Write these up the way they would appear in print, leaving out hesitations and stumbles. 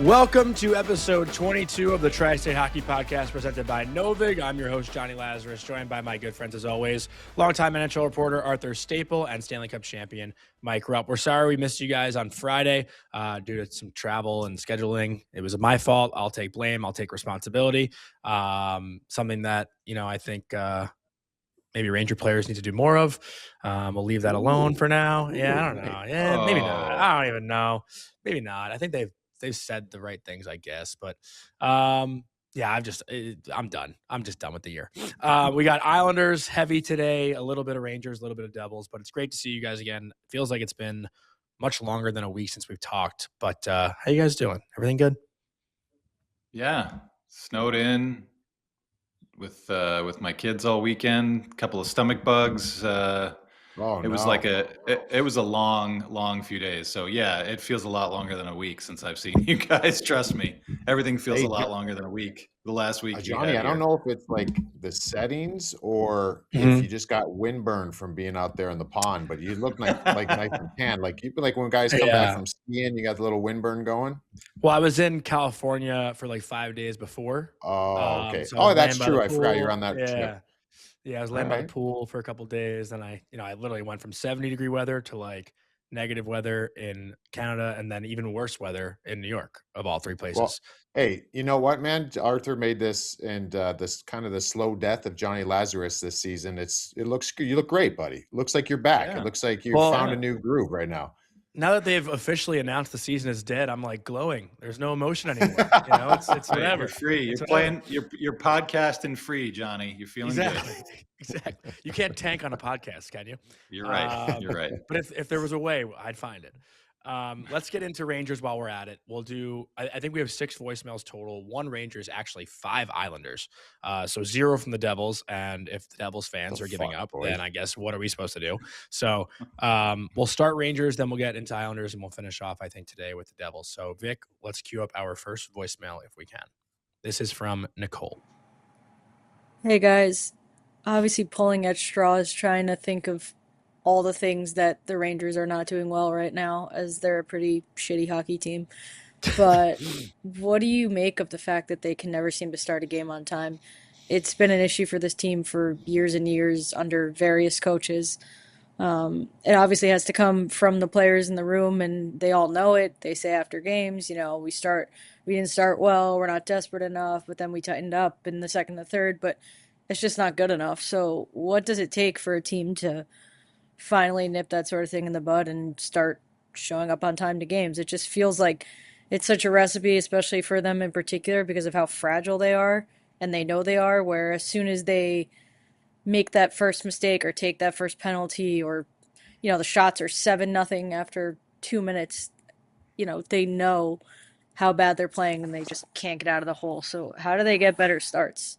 Welcome to episode 22 of the Tri-State Hockey Podcast presented by Novig. I'm your host, Jonny Lazarus, joined by my good friends as always, longtime NHL reporter Arthur Staple and Stanley Cup champion Mike Rupp. We're sorry we missed you guys on Friday due to some travel and scheduling. It was my fault. I'll take blame. I'll take responsibility. Something that, I think maybe Ranger players need to do more of. We'll leave that alone for now. Yeah, I don't know. Yeah, maybe not. I don't even know. Maybe not. I think they've said the right things, I guess. But yeah, I'm done. I'm just done with the year. We got Islanders heavy today, a little bit of Rangers, a little bit of Devils, but it's great to see you guys again. Feels like it's been much longer than a week since we've talked. But how you guys doing? Everything good? Yeah, snowed in with my kids all weekend. Couple of stomach bugs. It was like it was a long few days. So yeah, it feels a lot longer than a week since I've seen you guys. Trust me, everything feels a lot longer than a week. The last week you Johnny, had I don't here. know if it's like the settings or if you just got windburn from being out there in the pond, but you look like nice and tan. Like when guys come back from skiing, you got the little windburn going. Well, I was in California for like 5 days before. Oh, okay. So That's true. I forgot you're on that trip. Yeah, I was laying by the pool for a couple of days, and I literally went from 70-degree weather to like negative weather in Canada, and then even worse weather in New York, of all three places. Well, hey, you know what, man? Arthur made this and this kind of the slow death of Jonny Lazarus this season. You look great, buddy. Looks like you're back. Yeah. It looks like you found a new groove right now. Now that they've officially announced the season is dead, I'm like glowing. There's no emotion anymore. It's whatever. You're free. You're playing. You're podcasting free, Johnny. You're feeling good. Exactly. You can't tank on a podcast, can you? You're right. You're right. But if there was a way, I'd find it. Let's get into Rangers while we're at it. We'll do. I think we have 6 voicemails total. 1 Rangers, actually 5 Islanders. So 0 from the Devils. And if the Devils fans are giving up, then I guess what are we supposed to do? So we'll start Rangers, then we'll get into Islanders, and we'll finish off, I think, today with the Devils. So Vic, let's queue up our first voicemail if we can. This is from Nicole. Hey guys, obviously pulling at straws, trying to think of all the things that the Rangers are not doing well right now, as they're a pretty shitty hockey team. But what do you make of the fact that they can never seem to start a game on time? It's been an issue for this team for years and years under various coaches. It obviously has to come from the players in the room, and they all know it. They say after games, we didn't start well, we're not desperate enough, but then we tightened up in the second and the third, but it's just not good enough. So what does it take for a team to finally nip that sort of thing in the bud and start showing up on time to games? It just feels like it's such a recipe, especially for them in particular, because of how fragile they are, and they know they are, where as soon as they make that first mistake or take that first penalty, or the shots are 7-0 after 2 minutes, they know how bad they're playing and they just can't get out of the hole. So how do they get better starts?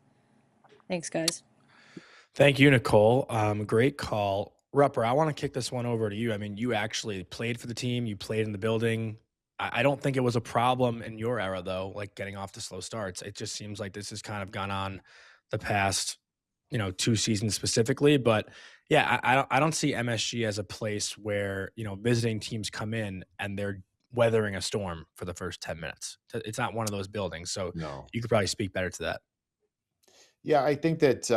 Thanks, guys. Thank you, Nicole. Great call. Rupper, I want to kick this one over to you. I mean, you actually played for the team. You played in the building. I don't think it was a problem in your era, though, like getting off to slow starts. It just seems like this has kind of gone on the past, 2 seasons specifically. But yeah, I don't see MSG as a place where, visiting teams come in and they're weathering a storm for the first 10 minutes. It's not one of those buildings. So you could probably speak better to that. Yeah, I think that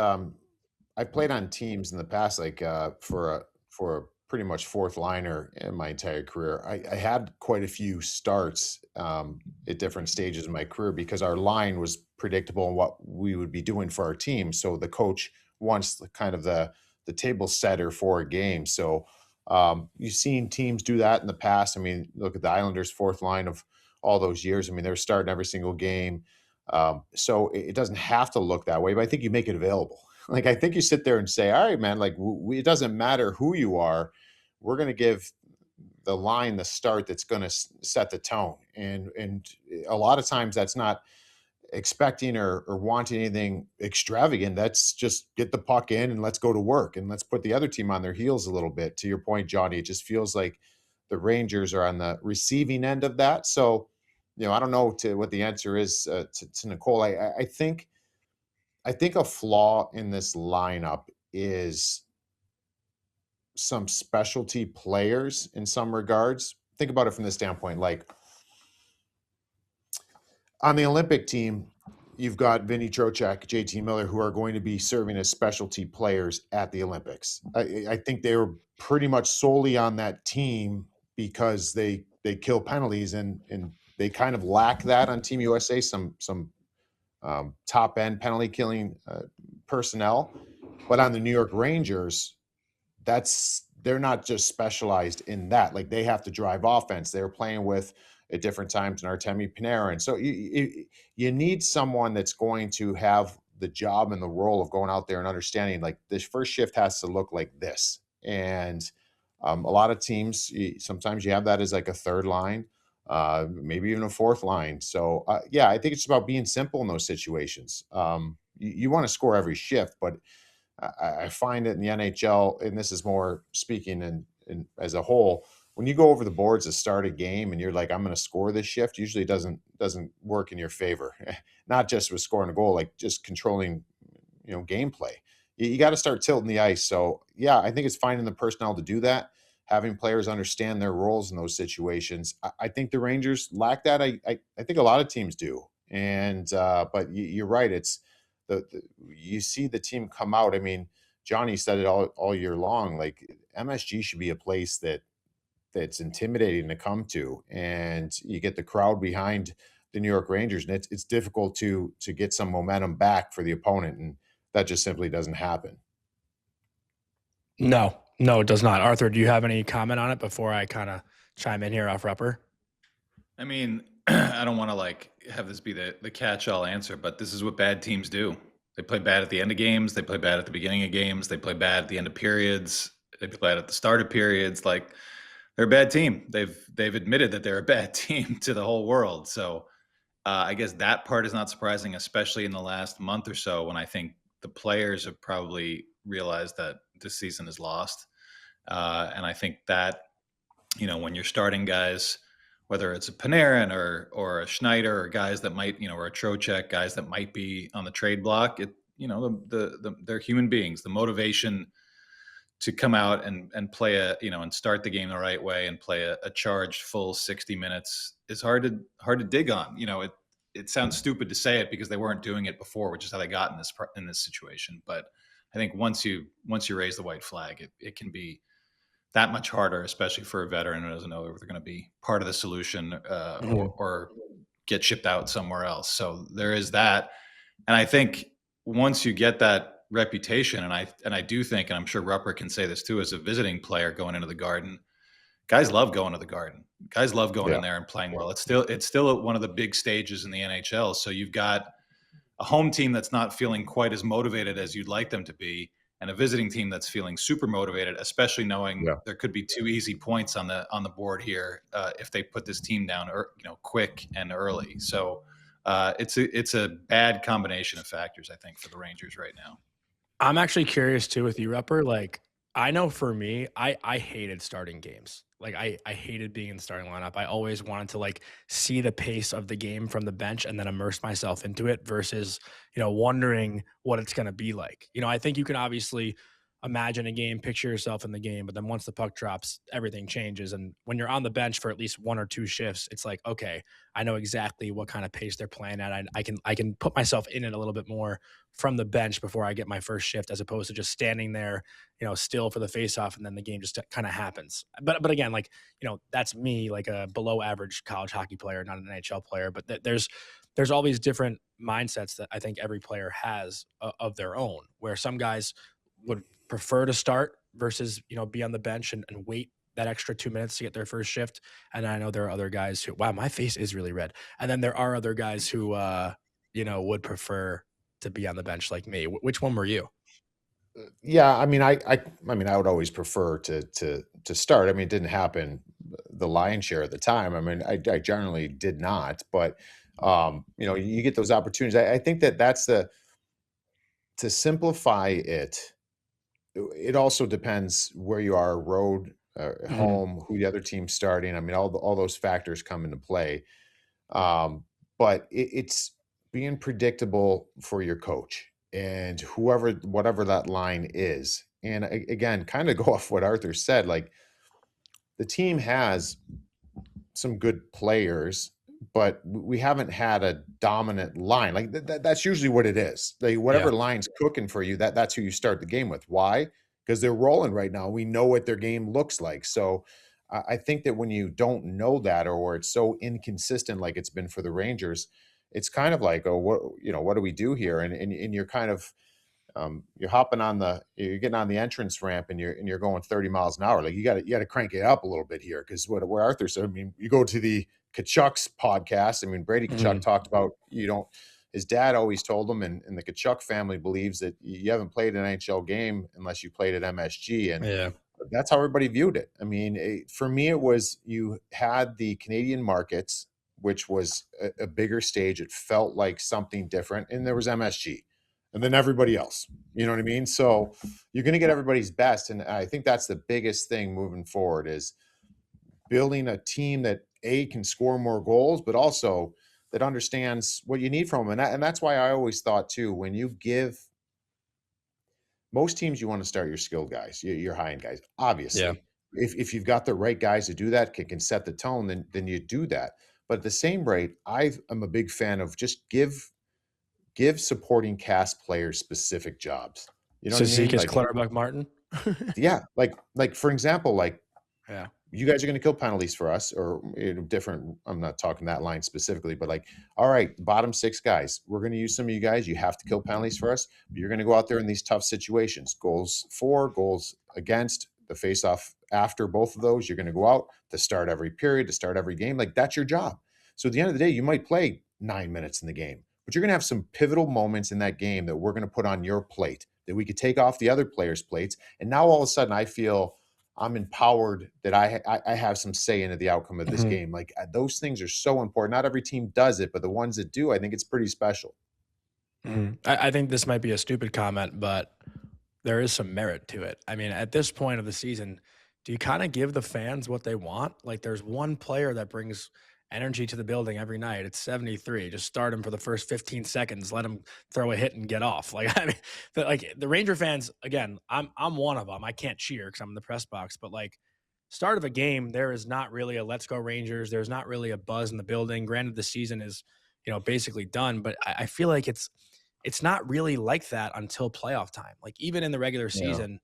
I played on teams in the past, like for a pretty much fourth liner in my entire career. I had quite a few starts at different stages of my career because our line was predictable in what we would be doing for our team. So the coach wants kind of the table setter for a game. So you've seen teams do that in the past. I mean, look at the Islanders' fourth line of all those years. I mean, they're starting every single game. So it doesn't have to look that way, but I think you make it available. Like, I think you sit there and say, all right, man, like it doesn't matter who you are. We're going to give the line the start that's going to set the tone. And a lot of times that's not expecting or wanting anything extravagant. That's just get the puck in and let's go to work and let's put the other team on their heels a little bit. To your point, Johnny, it just feels like the Rangers are on the receiving end of that. So, I don't know what the answer is to Nicole. I think a flaw in this lineup is some specialty players in some regards. Think about it from this standpoint. Like, On the Olympic team, you've got Vinny Trocheck, JT Miller, who are going to be serving as specialty players at the Olympics. I think they were pretty much solely on that team because they kill penalties, and they kind of lack that on Team USA. Some top end penalty killing personnel, but on the New York Rangers, they're not just specialized in that. Like, they have to drive offense. They're playing with at different times an Artemi Panarin. So you need someone that's going to have the job and the role of going out there and understanding, like, this first shift has to look like this. And a lot of teams, sometimes you have that as like a third line, maybe even a fourth line. So yeah, I think it's about being simple in those situations. You want to score every shift, but I find it in the NHL, and this is more speaking in as a whole, when you go over the boards to start a game and you're like, I'm going to score this shift, usually it doesn't work in your favor. Not just with scoring a goal, like just controlling, gameplay. You got to start tilting the ice. So yeah, I think it's finding the personnel to do that, having players understand their roles in those situations. I think the Rangers lack that. I think a lot of teams do. And but you're right. It's you see the team come out. I mean, Johnny said it all year long. Like, MSG should be a place that's intimidating to come to, and you get the crowd behind the New York Rangers, and it's difficult to get some momentum back for the opponent, and that just simply doesn't happen. No, it does not. Arthur, do you have any comment on it before I kind of chime in here off Rupper? I mean, I don't want to have this be the catch-all answer, but this is what bad teams do. They play bad at the end of games. They play bad at the beginning of games. They play bad at the end of periods. They play bad at the start of periods. Like, they're a bad team. They've admitted that they're a bad team to the whole world. So I guess that part is not surprising, especially in the last month or so, when I think the players have probably realized that this season is lost. And I think that, when you're starting guys, whether it's a Panarin or a Schneider, or guys that might, or a Trocheck, guys that might be on the trade block, they're human beings. The motivation to come out and play and start the game the right way and play a charged full 60 minutes is hard to dig on. It sounds stupid to say it because they weren't doing it before, which is how they got in this situation. But I think once you raise the white flag, it can be that much harder, especially for a veteran who doesn't know if they're going to be part of the solution or get shipped out somewhere else. So there is that. And I think once you get that reputation, and I do think, and I'm sure Rupper can say this too, as a visiting player going into the Garden, guys love going to the Garden. Guys love going in there and playing well. It's still one of the big stages in the NHL. So you've got a home team that's not feeling quite as motivated as you'd like them to be, and a visiting team that's feeling super motivated, especially knowing there could be 2 easy points on the board here if they put this team down, quick and early. So it's a bad combination of factors, I think, for the Rangers right now. I'm actually curious too with you, Rupper. Like, I know for me, I hated starting games. Like, I hated being in the starting lineup. I always wanted to see the pace of the game from the bench and then immerse myself into it versus, wondering what it's going to be like. I think you can obviously imagine a game, picture yourself in the game, but then once the puck drops, everything changes. And when you're on the bench for at least 1 or 2 shifts, it's like, okay, I know exactly what kind of pace they're playing at. I can put myself in it a little bit more from the bench before I get my first shift, as opposed to just standing there, still for the faceoff, and then the game just kind of happens. But again, that's me, like a below average college hockey player, not an NHL player. But there's all these different mindsets that I think every player has of their own, where some guys would prefer to start versus, be on the bench and wait that extra 2 minutes to get their first shift. And I know there are other guys who, wow, my face is really red. And then there are other guys who, would prefer to be on the bench like me. Which one were you? Yeah, I mean, I would always prefer to start. I mean, it didn't happen the lion's share of the time. I mean, I generally did not, but you get those opportunities. I think that's to simplify it. It also depends where you are, road, home, who the other team's starting. I mean, all those factors come into play. But it's being predictable for your coach and whatever that line is. And again, kind of go off what Arthur said, like, the team has some good players, but we haven't had a dominant line. Like that's usually what it is. Like whatever line's cooking for you, that's who you start the game with. Why? Because they're rolling right now. We know what their game looks like. So I think that when you don't know that, or it's so inconsistent, like it's been for the Rangers, it's kind of like, oh, what do we do here? And you're kind of you're you're getting on the entrance ramp and you're going 30 miles an hour. Like you got to crank it up a little bit here. Cause where Arthur said, I mean, you go to the Kachuk's podcast. I mean, Brady Kachuk talked about, his dad always told him, and the Kachuk family believes that you haven't played an NHL game unless you played at MSG. And that's how everybody viewed it. I mean, for me, it was, you had the Canadian markets, which was a bigger stage. It felt like something different. And there was MSG. And then everybody else, you know what I mean? So you're going to get everybody's best. And I think that's the biggest thing moving forward, is building a team that can score more goals, but also that understands what you need from them. And that's why I always thought too, when you give most teams, you want to start your skilled guys, your high-end guys, obviously. Yeah. If you've got the right guys to do that, can set the tone, then you do that. But at the same rate, I'm a big fan of just give supporting cast players specific jobs. You know, Zekas, Clutterbuck, Martin. Yeah, like for example, you guys are going to kill penalties for us, or different. I'm not talking that line specifically, but like, all right, bottom 6 guys, we're going to use some of you guys. You have to kill penalties for us, but you're going to go out there in these tough situations. Goals for, goals against, the face-off after both of those. You're going to go out to start every period, to start every game. Like that's your job. So at the end of the day, you might play 9 minutes in the game, but you're going to have some pivotal moments in that game that we're going to put on your plate that we could take off the other players' plates. And now all of a sudden I feel I'm empowered that I have some say into the outcome of this game. Like those things are so important. Not every team does it, but the ones that do, I think it's pretty special. I think this might be a stupid comment, but there is some merit to it. I mean, at this point of the season, do you kind of give the fans what they want? Like there's one player that brings energy to the building every night. It's 73. Just start him for the first 15 seconds. Let him throw a hit and get off. Like, I mean, the Ranger fans, again, I'm one of them. I can't cheer because I'm in the press box, but like start of a game, there is not really a let's go Rangers. There's not really a buzz in the building. Granted, the season is, basically done, but I feel like it's not really like that until playoff time. Like even in the regular season,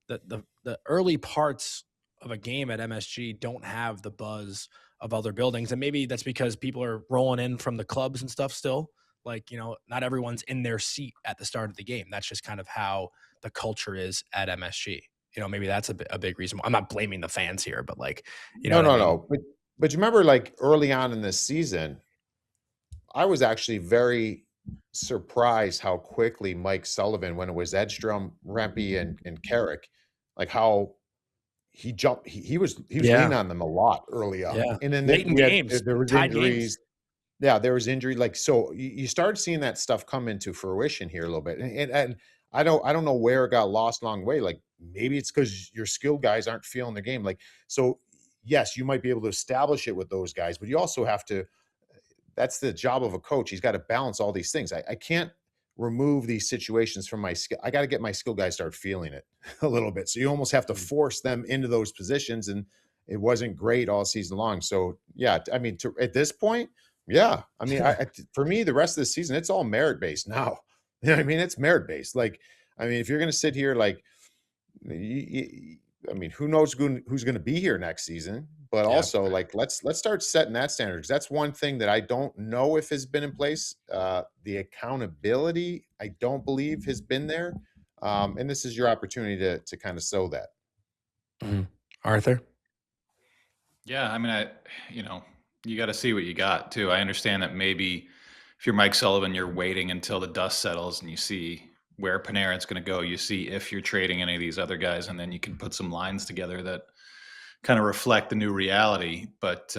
the early parts of a game at MSG don't have the buzz of other buildings. And maybe that's because people are rolling in from the clubs and stuff still. Like, not everyone's in their seat at the start of the game. That's just kind of how the culture is at MSG. Maybe that's a big reason. I'm not blaming the fans here, but like, No. But you remember like early on in this season, I was actually very surprised how quickly Mike Sullivan, when it was Edstrom, Rempe, and Carrick, like how he jumped. He was leaning on them a lot early on. Yeah. And then late in games, there was injuries. Games. Yeah, there was injury. Like so, you started seeing that stuff come into fruition here a little bit. And I don't know where it got lost along the way. Like maybe it's because your skilled guys aren't feeling the game. Like so, yes, you might be able to establish it with those guys, but you also have to. That's the job of a coach. He's got to balance all these things. I can't remove these situations from my skill. I got to get my skill guys start feeling it a little bit. So you almost have to force them into those positions. And it wasn't great all season long. So yeah, I mean, at this point, yeah, I mean, for me, the rest of the season, it's all merit based now. You know what I mean? It's merit based. Like, I mean, if you're going to sit here, like, I mean, who knows who's going to be here next season? But also, like, let's start setting that standard, because that's one thing that I don't know if has been in place. The accountability, I don't believe has been there, and this is your opportunity to kind of sow that. Arthur? Yeah, I mean, you got to see what you got too. I understand that maybe if you're Mike Sullivan, you're waiting until the dust settles and you see where Panarin's going to go. You see if you're trading any of these other guys, and then you can put some lines together that kind of reflect the new reality. But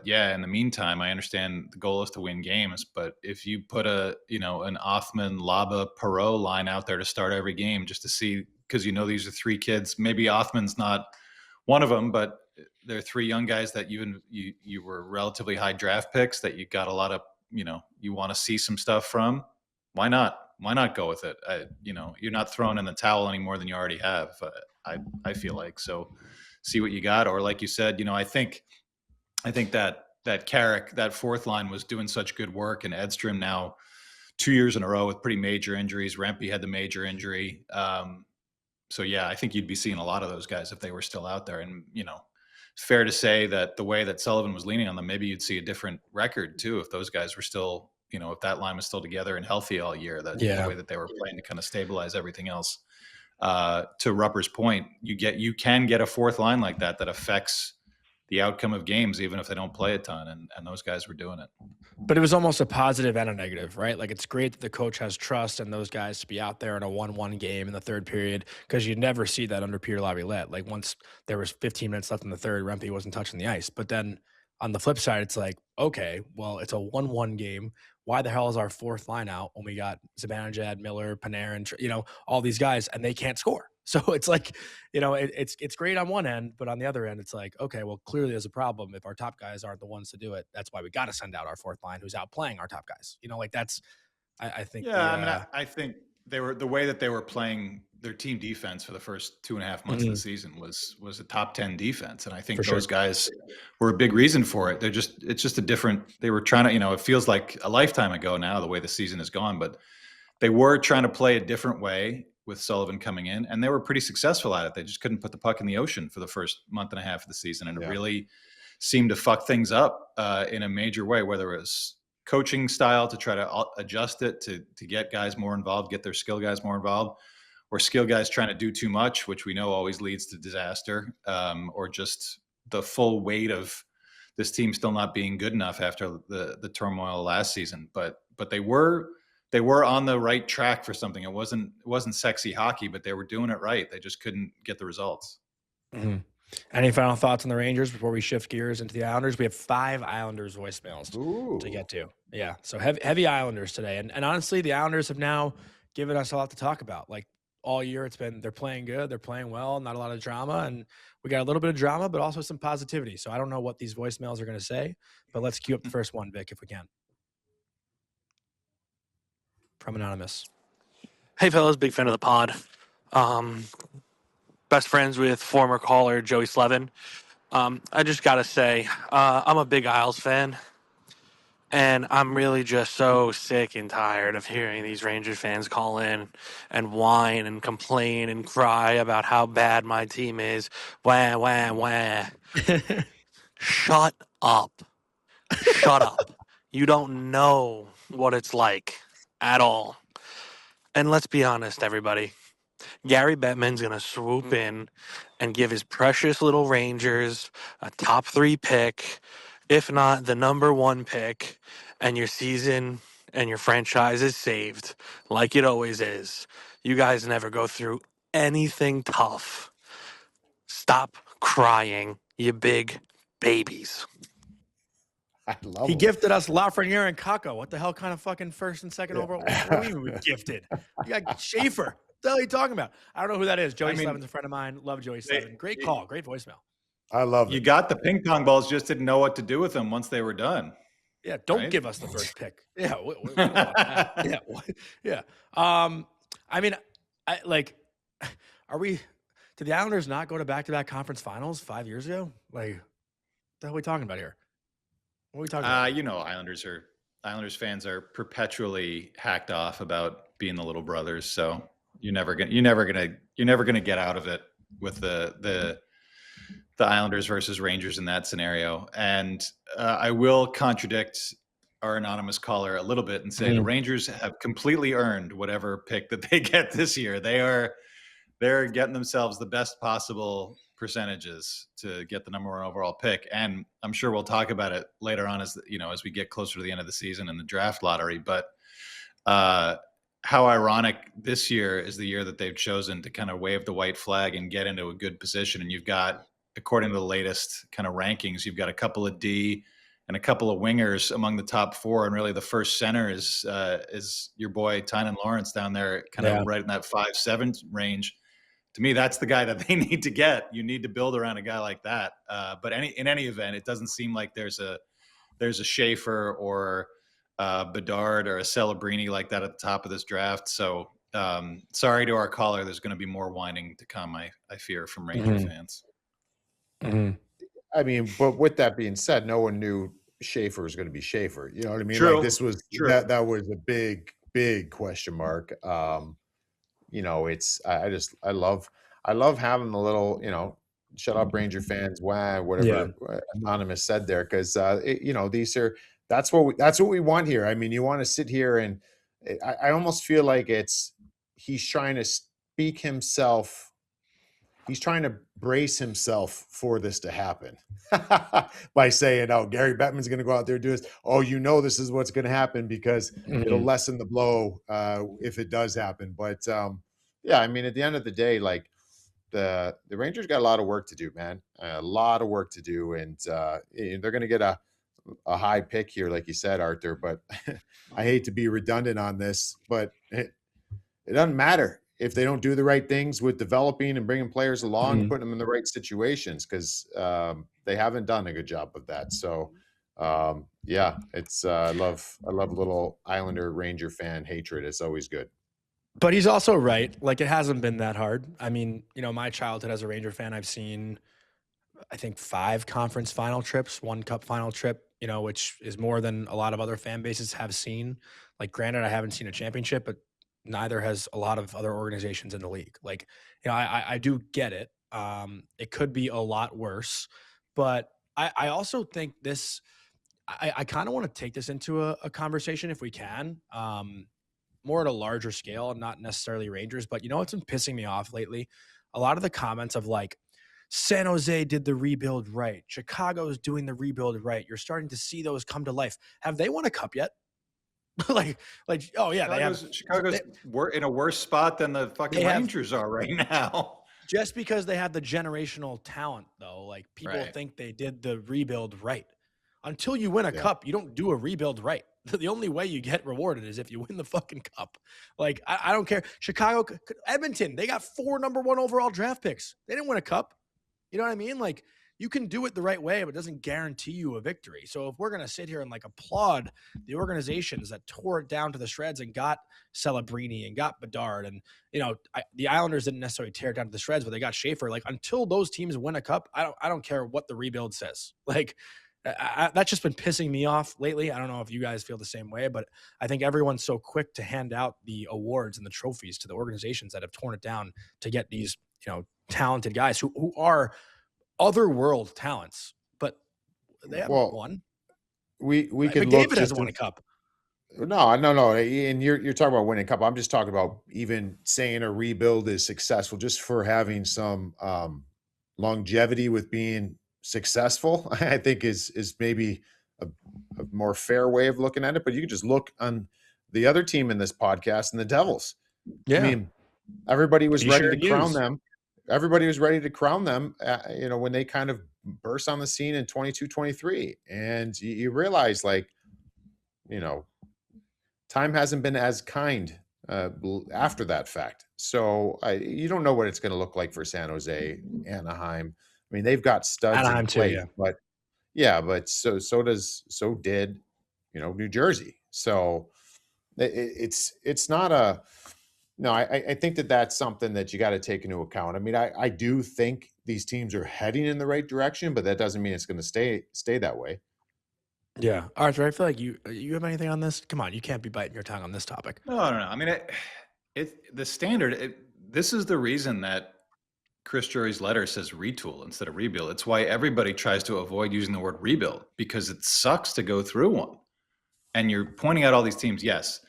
yeah, in the meantime, I understand the goal is to win games. But if you put an Othman, Laba, Perreault line out there to start every game just to see, because these are 3 kids, maybe Othman's not one of them, but they're 3 young guys that you were relatively high draft picks that you got a lot of, you want to see some stuff from. Why not? Why not go with it? You're not throwing in the towel any more than you already have. I feel like so. See what you got, or like you said, I think that Carrick, that fourth line was doing such good work, and Edstrom now 2 years in a row with pretty major injuries. Rempe had the major injury. So yeah, I think you'd be seeing a lot of those guys if they were still out there. And, fair to say that the way that Sullivan was leaning on them, maybe you'd see a different record too if those guys were still, if that line was still together and healthy all year, the way that they were playing to kind of stabilize everything else. To Rupper's point, you can get a fourth line like that affects the outcome of games, even if they don't play a ton, and those guys were doing it. But it was almost a positive and a negative, right? Like, it's great that the coach has trust in those guys to be out there in a 1-1 game in the third period, because you never see that under Peter Laviolette. Like, once there was 15 minutes left in the third, Rempe wasn't touching the ice. But then on the flip side, it's like, okay, well, it's a 1-1 game. Why the hell is our fourth line out when we got Zibanejad, Miller, Panarin, all these guys, and they can't score? So it's like, it's great on one end, but on the other end, it's like, okay, well, clearly there's a problem if our top guys aren't the ones to do it. That's why we got to send out our fourth line who's out playing our top guys. That's, I think. Yeah, I think the way that they were playing their team defense for the first 2.5 months of the season was a top 10 defense. And I think those guys were a big reason for it. It's just a different, they were trying to, it feels like a lifetime ago now, the way the season has gone, but they were trying to play a different way with Sullivan coming in, and they were pretty successful at it. They just couldn't put the puck in the ocean for the first month and a half of the season. And it really seemed to fuck things up in a major way, whether it was coaching style to try to adjust it to get guys more involved, get their skill guys more involved, or skill guys trying to do too much, which we know always leads to disaster, or just the full weight of this team still not being good enough after the turmoil last season. But they were on the right track for something. It wasn't sexy hockey, but they were doing it right. They just couldn't get the results. Mm-hmm. Any final thoughts on the Rangers before we shift gears into the Islanders? We have 5 Islanders voicemails to get to. Yeah, so heavy Islanders today. And honestly, the Islanders have now given us a lot to talk about. Like, all year, they're playing good, they're playing well, not a lot of drama, and we got a little bit of drama, but also some positivity. So I don't know what these voicemails are going to say, but let's cue up the first one, Vic, if we can. From Anonymous. Hey, fellas, big fan of the pod. Best friends with former caller Joey Slevin. I just got to say, I'm a big Isles fan, and I'm really just so sick and tired of hearing these Rangers fans call in and whine and complain and cry about how bad my team is. Wah, wah, wah. Shut up. Shut up. You don't know what it's like at all. And let's be honest, everybody. Gary Bettman's going to swoop in and give his precious little Rangers a top 3 pick, if not the number 1 pick, and your season and your franchise is saved like it always is. You guys never go through anything tough. Stop crying, you big babies. I love He him. gifted us Lafreniere and Kako. What the hell kind of fucking first and second overall? What do you mean we gifted? You got Schaefer. What the hell are you talking about? I don't know who that is. Joey Slevin's a friend of mine. Love Joey Slevin. Great call. Great voicemail. I love it. You got the ping pong balls, just didn't know what to do with them once they were done. Yeah, don't give us the first pick. Yeah, we don't want that. Yeah. I mean, did the Islanders not go to back-to-back conference finals 5 years ago? Like, what the hell are we talking about here? What are we talking about? Islanders fans are perpetually hacked off about being the little brothers. So you're never gonna get out of it with the Islanders versus Rangers in that scenario. And I will contradict our anonymous caller a little bit and say the Rangers have completely earned whatever pick that they get this year. They're getting themselves the best possible percentages to get the number 1 overall pick. And I'm sure we'll talk about it later on as we get closer to the end of the season and the draft lottery. But how ironic this year is the year that they've chosen to kind of wave the white flag and get into a good position. And you've got, according to the latest kind of rankings, you've got a couple of D and a couple of wingers among the top 4. And really the first center is your boy Tynan Lawrence down there, kind of right in that 5'7" range. To me, that's the guy that they need to get. You need to build around a guy like that. But in any event, it doesn't seem like there's a Schaefer or Bedard or a Celebrini like that at the top of this draft. So sorry to our caller. There's going to be more whining to come, I fear, from Ranger fans. I mean, but with that being said, no one knew Schaefer was going to be Schaefer. You know what I mean? True. Like this was True. that was a big question mark. You know, I love having the little, you know, shut up Ranger fans, whatever Anonymous said there, because you know, that's what we want here. I mean, you want to sit here and I almost feel like he's trying to speak himself. He's trying to brace himself for this to happen by saying, "Oh, Gary Bettman's going to go out there and do this. Oh, you know, this is what's going to happen because it'll lessen the blow if it does happen." But yeah, I mean, at the end of the day, like the Rangers got a lot of work to do, man. A lot of work to do, and they're going to get a high pick here, like you said, Arthur. But I hate to be redundant on this, but it doesn't matter if they don't do the right things with developing and bringing players along, putting them in the right situations, because they haven't done a good job of that. So, yeah, it's I love a little Islander Ranger fan hatred. It's always good. But he's also right. Like, it hasn't been that hard. I mean, you know, my childhood as a Ranger fan, I've seen, I think, 5 conference final trips, 1 cup final trip, you know, which is more than a lot of other fan bases have seen. Like, granted, I haven't seen a championship, but neither has a lot of other organizations in the league. Like, you know, I do get it. It could be a lot worse, but I also think this, I kind of want to take this into a conversation if we can, more at a larger scale, not necessarily Rangers, but you know, what's been pissing me off lately? A lot of the comments of like, San Jose did the rebuild right. Chicago's doing the rebuild right. You're starting to see those come to life. Have they won a cup yet? like, oh yeah, Chicago's in a worse spot than the fucking Rangers are right now. Just because they have the generational talent, though, like people think they did the rebuild right. Until you win a cup, you don't do a rebuild right. The only way you get rewarded is if you win the fucking cup. Like, I don't care. Chicago, Edmonton, they got 4 number 1 overall draft picks. They didn't win a cup. You know what I mean? Like, you can do it the right way, but it doesn't guarantee you a victory. So if we're going to sit here and like applaud the organizations that tore it down to the shreds and got Celebrini and got Bedard, and, you know, the Islanders didn't necessarily tear it down to the shreds, but they got Schaefer. Like, until those teams win a cup, I don't care what the rebuild says. Like, that's just been pissing me off lately. I don't know if you guys feel the same way, but I think everyone's so quick to hand out the awards and the trophies to the organizations that have torn it down to get these, you know, talented guys who are otherworld talents, but they haven't won. We could McDavid look hasn't won a cup. No. And you're talking about winning a cup. I'm just talking about even saying a rebuild is successful just for having some longevity with being successful. I think is maybe a more fair way of looking at it. But you can just look on the other team in this podcast and the Devils. Yeah, I mean, everybody was ready to crown them. Everybody was ready to crown them, you know, when they kind of burst on the scene in 22-23. And you realize, like, you know, time hasn't been as kind after that fact. So you don't know what it's going to look like for San Jose, Anaheim. I mean, they've got studs Anaheim in play, too, but so did, you know, New Jersey. So it's not a. No, I think that's something that you got to take into account. I mean, I do think these teams are heading in the right direction, but that doesn't mean it's going to stay that way. Yeah, Arthur, I feel like you have anything on this? Come on, you can't be biting your tongue on this topic. No. I mean, the standard. This is the reason that Chris Drury's letter says retool instead of rebuild. It's why everybody tries to avoid using the word rebuild, because it sucks to go through one. And you're pointing out all these teams. Yes.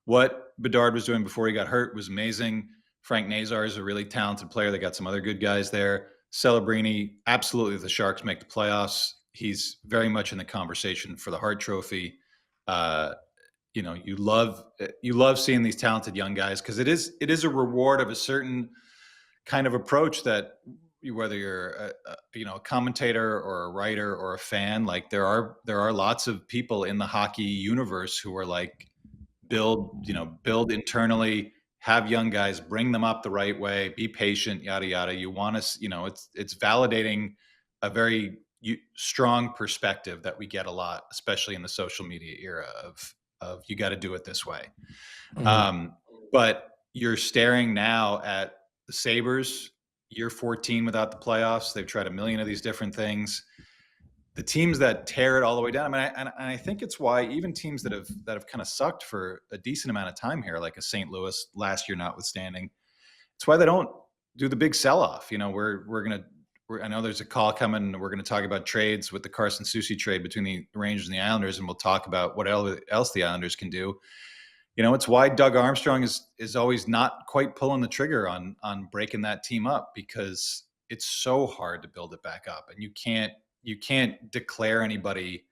What Bedard was doing before he got hurt was amazing. Frank Nazar is a really talented player. They got some other good guys there. Celebrini, absolutely, the Sharks make the playoffs. He's very much in the conversation for the Hart Trophy. You know, you love seeing these talented young guys, because it is a reward of a certain kind of approach that, whether you're a commentator or a writer or a fan, like there are lots of people in the hockey universe who are like, build internally, have young guys, bring them up the right way, be patient, yada, yada. You want to, it's validating a very strong perspective that we get a lot, especially in the social media era of you got to do it this way. Mm-hmm. But you're staring now at the Sabres, year 14 without the playoffs. They've tried a million of these different things. the teams that tear it all the way down. I mean, and I think it's why even teams that have kind of sucked for a decent amount of time here, like a St. Louis last year notwithstanding, it's why they don't do the big sell-off. You know, I know there's a call coming. We're going to talk about trades with the Carson Soucy trade between the Rangers and the Islanders, and we'll talk about what else the Islanders can do. You know, it's why Doug Armstrong is always not quite pulling the trigger on breaking that team up, because it's so hard to build it back up, and you can't declare anybody.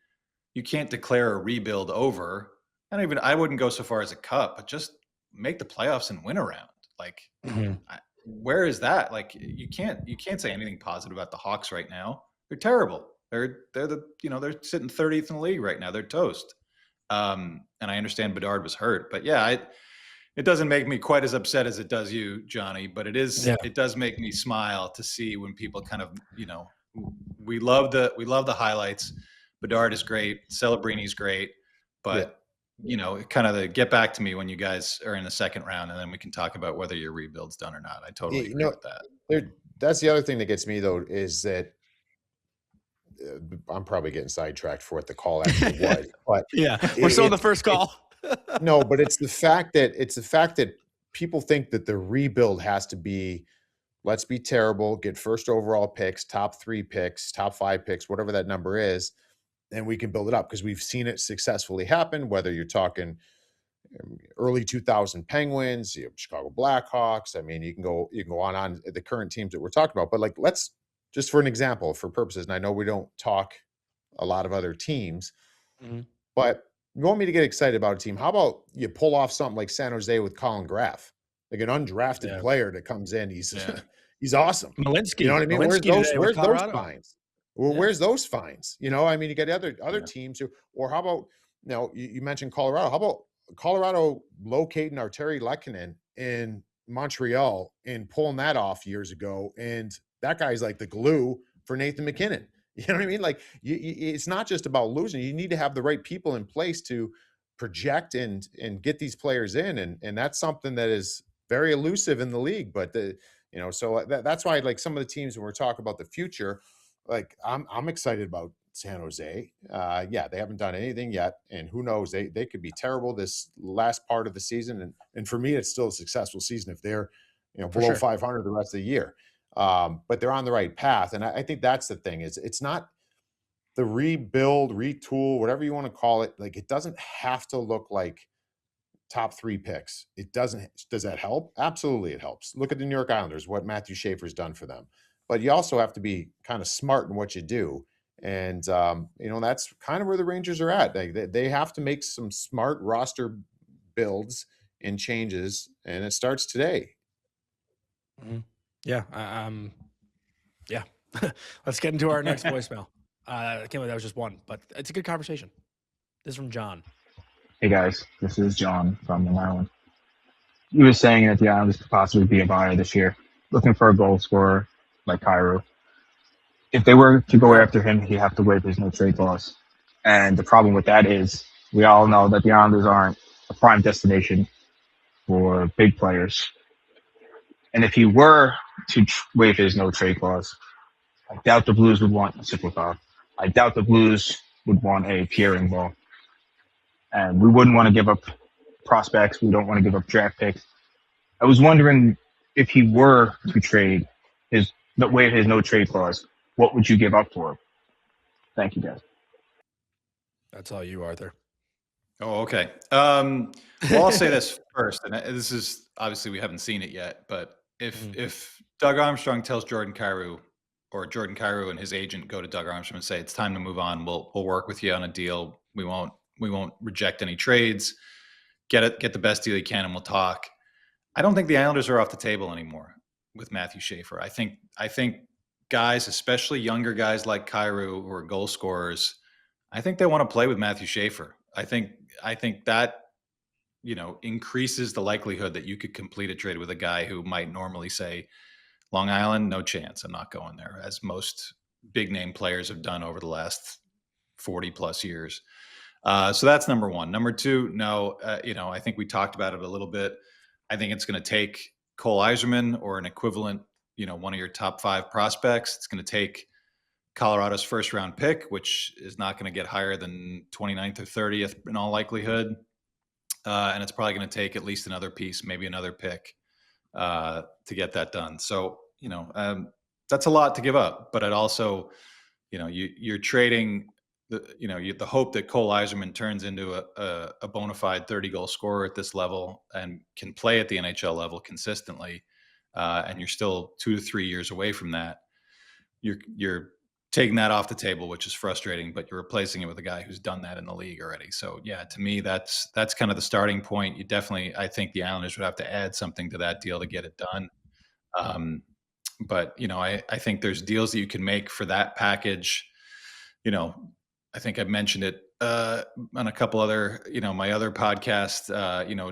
You can't declare a rebuild over. I wouldn't go so far as a cup, but just make the playoffs and win a round. Like, where is that? Like, you can't say anything positive about the Hawks right now. They're terrible. They're sitting 30th in the league right now. They're toast. And I understand Bedard was hurt, but yeah, it doesn't make me quite as upset as it does you, Johnny, but it does make me smile to see when people kind of, you know, we love the highlights. Bedard is great. Celebrini's great, but you know, kind of get back to me when you guys are in the second round, and then we can talk about whether your rebuild's done or not. I totally agree with that. That's the other thing that gets me, though, is that I'm probably getting sidetracked for what the call actually was. But we're still in the first call. No, but it's the fact that people think that the rebuild has to be, let's be terrible, get first overall picks, top 3 picks, top 5 picks, whatever that number is, and we can build it up, because we've seen it successfully happen, whether you're talking early 2000 Penguins, Chicago Blackhawks. I mean, you can go on the current teams that we're talking about, but like, let's just, for an example, for purposes, and I know we don't talk a lot of other teams, but you want me to get excited about a team, how about you pull off something like San Jose with Colin Graff, like an undrafted player that comes in. He's awesome. Malinsky, you know what I mean? Where's those fines? Well, where's those fines? You know, I mean, you got other teams or how about, you know, you mentioned Colorado. How about Colorado locating Arturi Lehkonen in Montreal and pulling that off years ago, and that guy's like the glue for Nathan McKinnon. You know what I mean? Like, it's not just about losing. You need to have the right people in place to project and get these players in, and that's something that is very elusive in the league. But so that's why, like, some of the teams, when we're talking about the future, like, I'm excited about San Jose. They haven't done anything yet, and who knows, they could be terrible this last part of the season, and for me, it's still a successful season if they're below 500 the rest of the year. But they're on the right path, and I think that's the thing. It's not the rebuild, retool, whatever you want to call it. Like, it doesn't have to look like top 3 picks. It doesn't. Does that help? Absolutely, it helps. Look at the New York Islanders, what Matthew Schaefer's done for them. But you also have to be kind of smart in what you do. And, that's kind of where the Rangers are at. They have to make some smart roster builds and changes, and it starts today. Yeah. Let's get into our next voicemail. I can't believe that was just one, but it's a good conversation. This is from John. Hey guys, this is John from Long Island. You were saying that the Islanders could possibly be a buyer this year, looking for a goal scorer like Kyrou. If they were to go after him, he'd have to waive his no-trade clause. And the problem with that is we all know that the Islanders aren't a prime destination for big players. And if he were to waive his no-trade clause, I doubt the Blues would want a Sleepwalk. I doubt the Blues would want a Pierre Engvall. And we wouldn't want to give up prospects. We don't want to give up draft picks. I was wondering, if he were to waive his no-trade clause, what would you give up for him? Thank you, guys. That's all you, Arthur. Oh, okay. Well, I'll say this first, and this is obviously we haven't seen it yet, but if Doug Armstrong tells Jordan Kyrou, or Jordan Kyrou and his agent go to Doug Armstrong and say it's time to move on, we'll work with you on a deal. We won't reject any trades. Get the best deal you can, and we'll talk. I don't think the Islanders are off the table anymore with Matthew Schaefer. I think guys, especially younger guys like Kyrou, who are goal scorers, I think they want to play with Matthew Schaefer. I think that, increases the likelihood that you could complete a trade with a guy who might normally say, Long Island, no chance. I'm not going there, as most big name players have done over the last 40 plus years. So that's number one. Number two, no, I think we talked about it a little bit. I think it's going to take Cole Yzerman or an equivalent, one of your top 5 prospects. It's going to take Colorado's first round pick, which is not going to get higher than 29th or 30th in all likelihood. And it's probably going to take at least another piece, maybe another pick to get that done. So, that's a lot to give up, but it also, you're trading the hope that Cole Yzerman turns into a bona fide 30-goal scorer at this level and can play at the NHL level consistently. And you're still 2 to 3 years away from that. You're taking that off the table, which is frustrating, but you're replacing it with a guy who's done that in the league already. So yeah, to me, that's kind of the starting point. I think the Islanders would have to add something to that deal to get it done. But I think there's deals that you can make for that package. I think I've mentioned it on a couple other, my other podcast.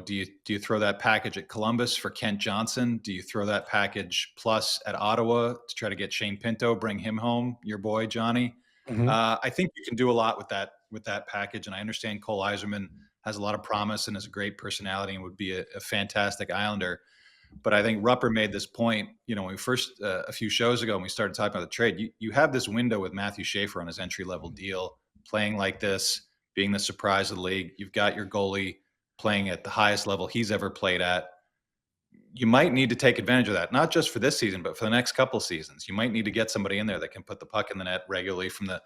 Do you throw that package at Columbus for Kent Johnson? Do you throw that package plus at Ottawa to try to get Shane Pinto, bring him home, your boy Johnny? Mm-hmm. I think you can do a lot with that package, and I understand Cole Yzerman has a lot of promise and has a great personality and would be a fantastic Islander. But I think Rupper made this point, when we first, a few shows ago, when we started talking about the trade, you have this window with Matthew Schaefer on his entry-level deal, playing like this, being the surprise of the league. You've got your goalie playing at the highest level he's ever played at. You might need to take advantage of that, not just for this season, but for the next couple of seasons. You might need to get somebody in there that can put the puck in the net regularly from the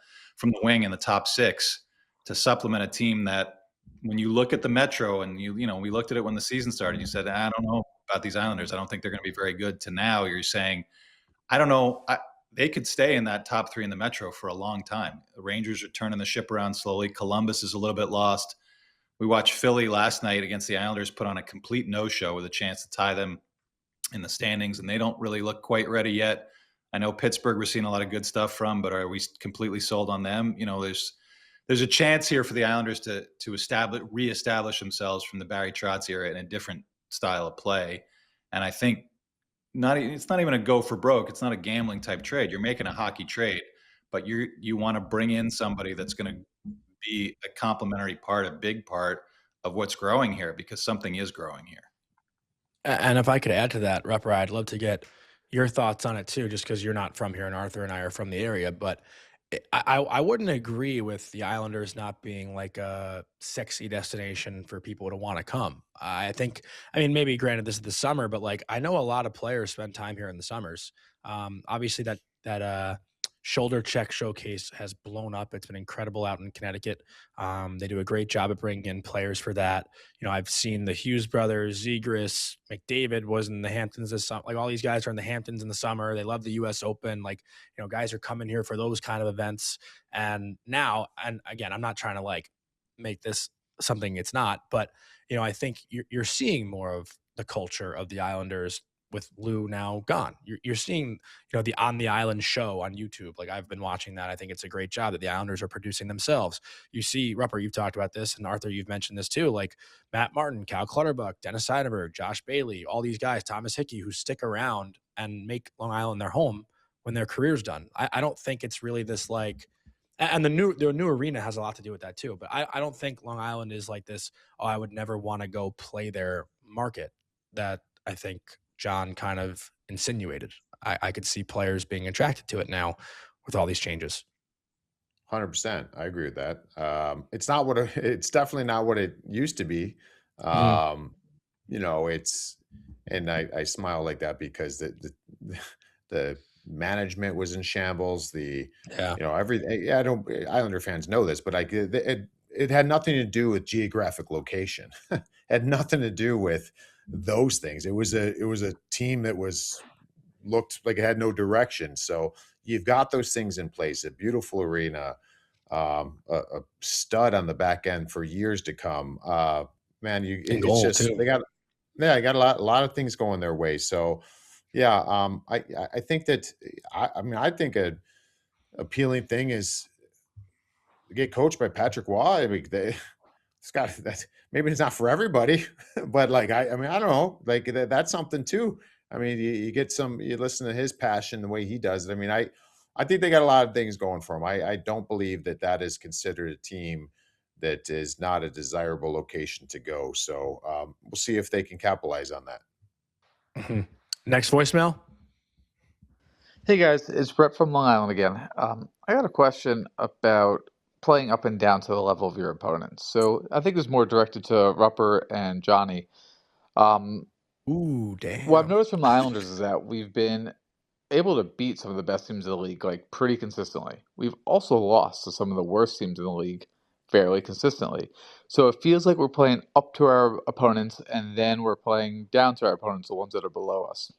wing in the top six to supplement a team that, when you look at the Metro and we looked at it when the season started, you said, I don't know about these Islanders. I don't think they're going to be very good. To now you're saying, I don't know. They could stay in that top three in the Metro for a long time. The Rangers are turning the ship around slowly. Columbus is a little bit lost. We watched Philly last night against the Islanders put on a complete no-show with a chance to tie them in the standings, and they don't really look quite ready yet. I know Pittsburgh we're seeing a lot of good stuff from, but are we completely sold on them? There's a chance here for the Islanders to reestablish themselves from the Barry Trotz era in a different style of play. And I think it's not even a go for broke. It's not a gambling type trade. You're making a hockey trade, but you want to bring in somebody that's going to be a complementary part, a big part of what's growing here, because something is growing here. And if I could add to that, Rupper, I'd love to get your thoughts on it too, just because you're not from here and Arthur and I are from the area. But I wouldn't agree with the Islanders not being like a sexy destination for people to want to come. I mean, maybe granted this is the summer, but like I know a lot of players spend time here in the summers. Obviously that shoulder check showcase has blown up. It's been incredible out in Connecticut. They do a great job of bringing in players for that. I've seen the Hughes brothers, Zegras, McDavid was in the Hamptons this summer. Like all these guys are in the Hamptons in the summer. They love the U.S. Open. Like, guys are coming here for those kind of events. And now, and again, I'm not trying to like make this something it's not, but I think you're seeing more of the culture of the Islanders with Lou now gone. You're seeing, the On the Island show on YouTube. Like I've been watching that. I think it's a great job that the Islanders are producing themselves. You see, Rupper, you've talked about this, and Arthur, you've mentioned this too, like Matt Martin, Cal Clutterbuck, Dennis Seidenberg, Josh Bailey, all these guys, Thomas Hickey, who stick around and make Long Island their home when their career's done. I don't think it's really this like, and the new arena has a lot to do with that too. But I don't think Long Island is like this, I would never want to go play their market that I think John kind of insinuated. I could see players being attracted to it now with all these changes. 100%. I agree with that. It's definitely not what it used to be. And I smile like that because the management was in shambles. Everything. Islander fans know this, but it had nothing to do with geographic location. It had nothing to do with those things. It was a team that looked like it had no direction. So you've got those things in place, a beautiful arena, a stud on the back end for years to come. They got a lot of things going their way. So I think that I think a appealing thing is to get coached by Patrick Waugh. I mean, maybe it's not for everybody, but like I don't know, like that's something too. I mean, you listen to his passion, the way he does it. I mean, I think they got a lot of things going for him. I don't believe that is considered a team that is not a desirable location to go. So we'll see if they can capitalize on that. Next voicemail. Hey guys, it's Brett from Long Island again. I got a question about playing up and down to the level of your opponents. So I think it's more directed to Rupper and Johnny. Um, Ooh, what I've damn. noticed from the Islanders is that we've been able to beat some of the best teams in the league like pretty consistently. We've also lost to some of the worst teams in the league fairly consistently. So it feels like we're playing up to our opponents and then we're playing down to our opponents, the ones that are below us.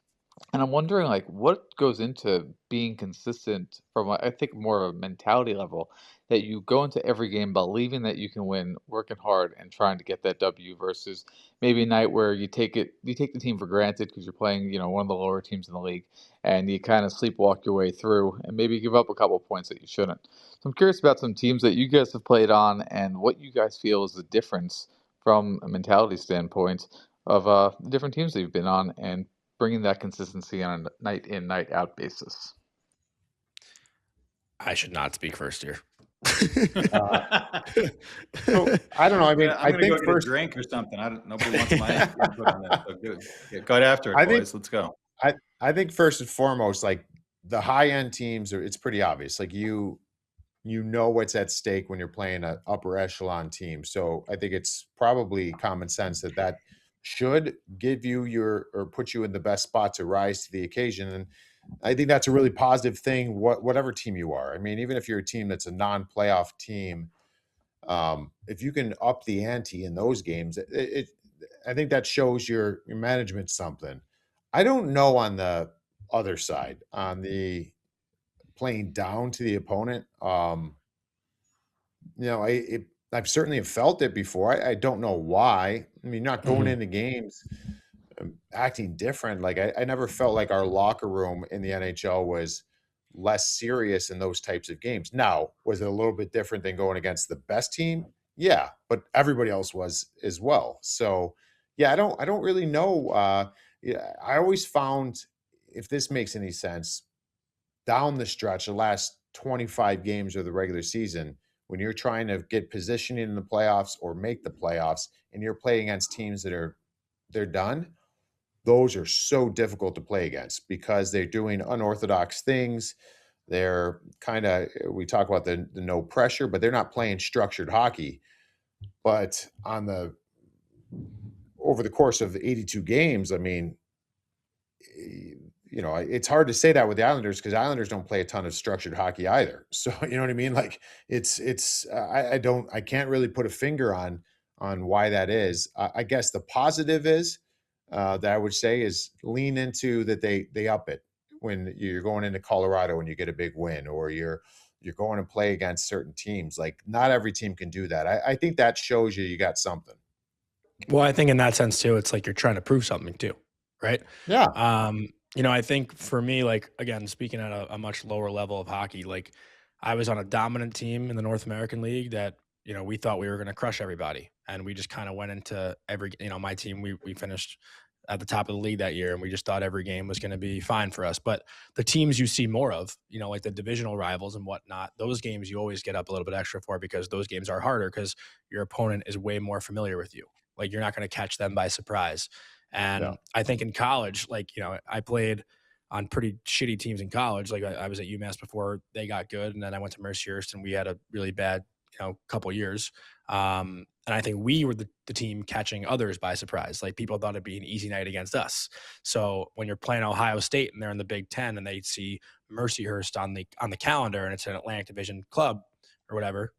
And I'm wondering, like, what goes into being consistent from, I think, more of a mentality level that you go into every game believing that you can win, working hard, and trying to get that W versus maybe a night where you take the team for granted because you're playing, one of the lower teams in the league, and you kind of sleepwalk your way through and maybe give up a couple of points that you shouldn't. So I'm curious about some teams that you guys have played on and what you guys feel is the difference from a mentality standpoint of the different teams that you've been on and bringing that consistency on a night in, night out basis. I should not speak first here. So I don't know. I mean, I'm I gonna think go first, get a drink or something. Nobody wants my input on that. So good. Yeah, go after it, I think boys. Let's go. I think first and foremost, like the high end teams it's pretty obvious. Like you know what's at stake when you're playing an upper echelon team. So I think it's probably common sense that should give you or put you in the best spot to rise to the occasion. And I think that's a really positive thing, whatever team you are. I mean, even if you're a team that's a non-playoff team, if you can up the ante in those games, I think that shows your management something. I don't know on the other side, on the playing down to the opponent. I've certainly have felt it before. I don't know why. I mean, not going into games acting different. Like I never felt like our locker room in the NHL was less serious in those types of games. Now, was it a little bit different than going against the best team? Yeah, but everybody else was as well. So, yeah, I don't really know. Yeah, I always found, if this makes any sense, down the stretch, the last 25 games of the regular season, when you're trying to get positioning in the playoffs or make the playoffs, and you're playing against teams they're done, those are so difficult to play against because they're doing unorthodox things. They're kind of, we talk about the no pressure, but they're not playing structured hockey. But over the course of 82 games, I mean, it's hard to say that with the Islanders because Islanders don't play a ton of structured hockey either. So, you know what I mean? Like I can't really put a finger on why that is. I guess the positive is that I would say is lean into that they up it when you're going into Colorado and you get a big win, or you're going to play against certain teams. Like not every team can do that. I think that shows you got something. Well, I think in that sense too, it's like you're trying to prove something too, right? Yeah. I think for me, like again, speaking at a much lower level of hockey, like I was on a dominant team in the North American League that, we thought we were going to crush everybody. And we just kind of went into my team, we finished at the top of the league that year, and we just thought every game was going to be fine for us. But the teams you see more of, like the divisional rivals and whatnot, those games you always get up a little bit extra for because those games are harder because your opponent is way more familiar with you. Like you're not going to catch them by surprise. And I think in college, like, I played on pretty shitty teams in college. Like I was at UMass before they got good. And then I went to Mercyhurst and we had a really bad, couple years. And I think we were the team catching others by surprise. Like people thought it'd be an easy night against us. So when you're playing Ohio State and they're in the Big Ten and they see Mercyhurst on the calendar and it's an Atlantic Division club or whatever,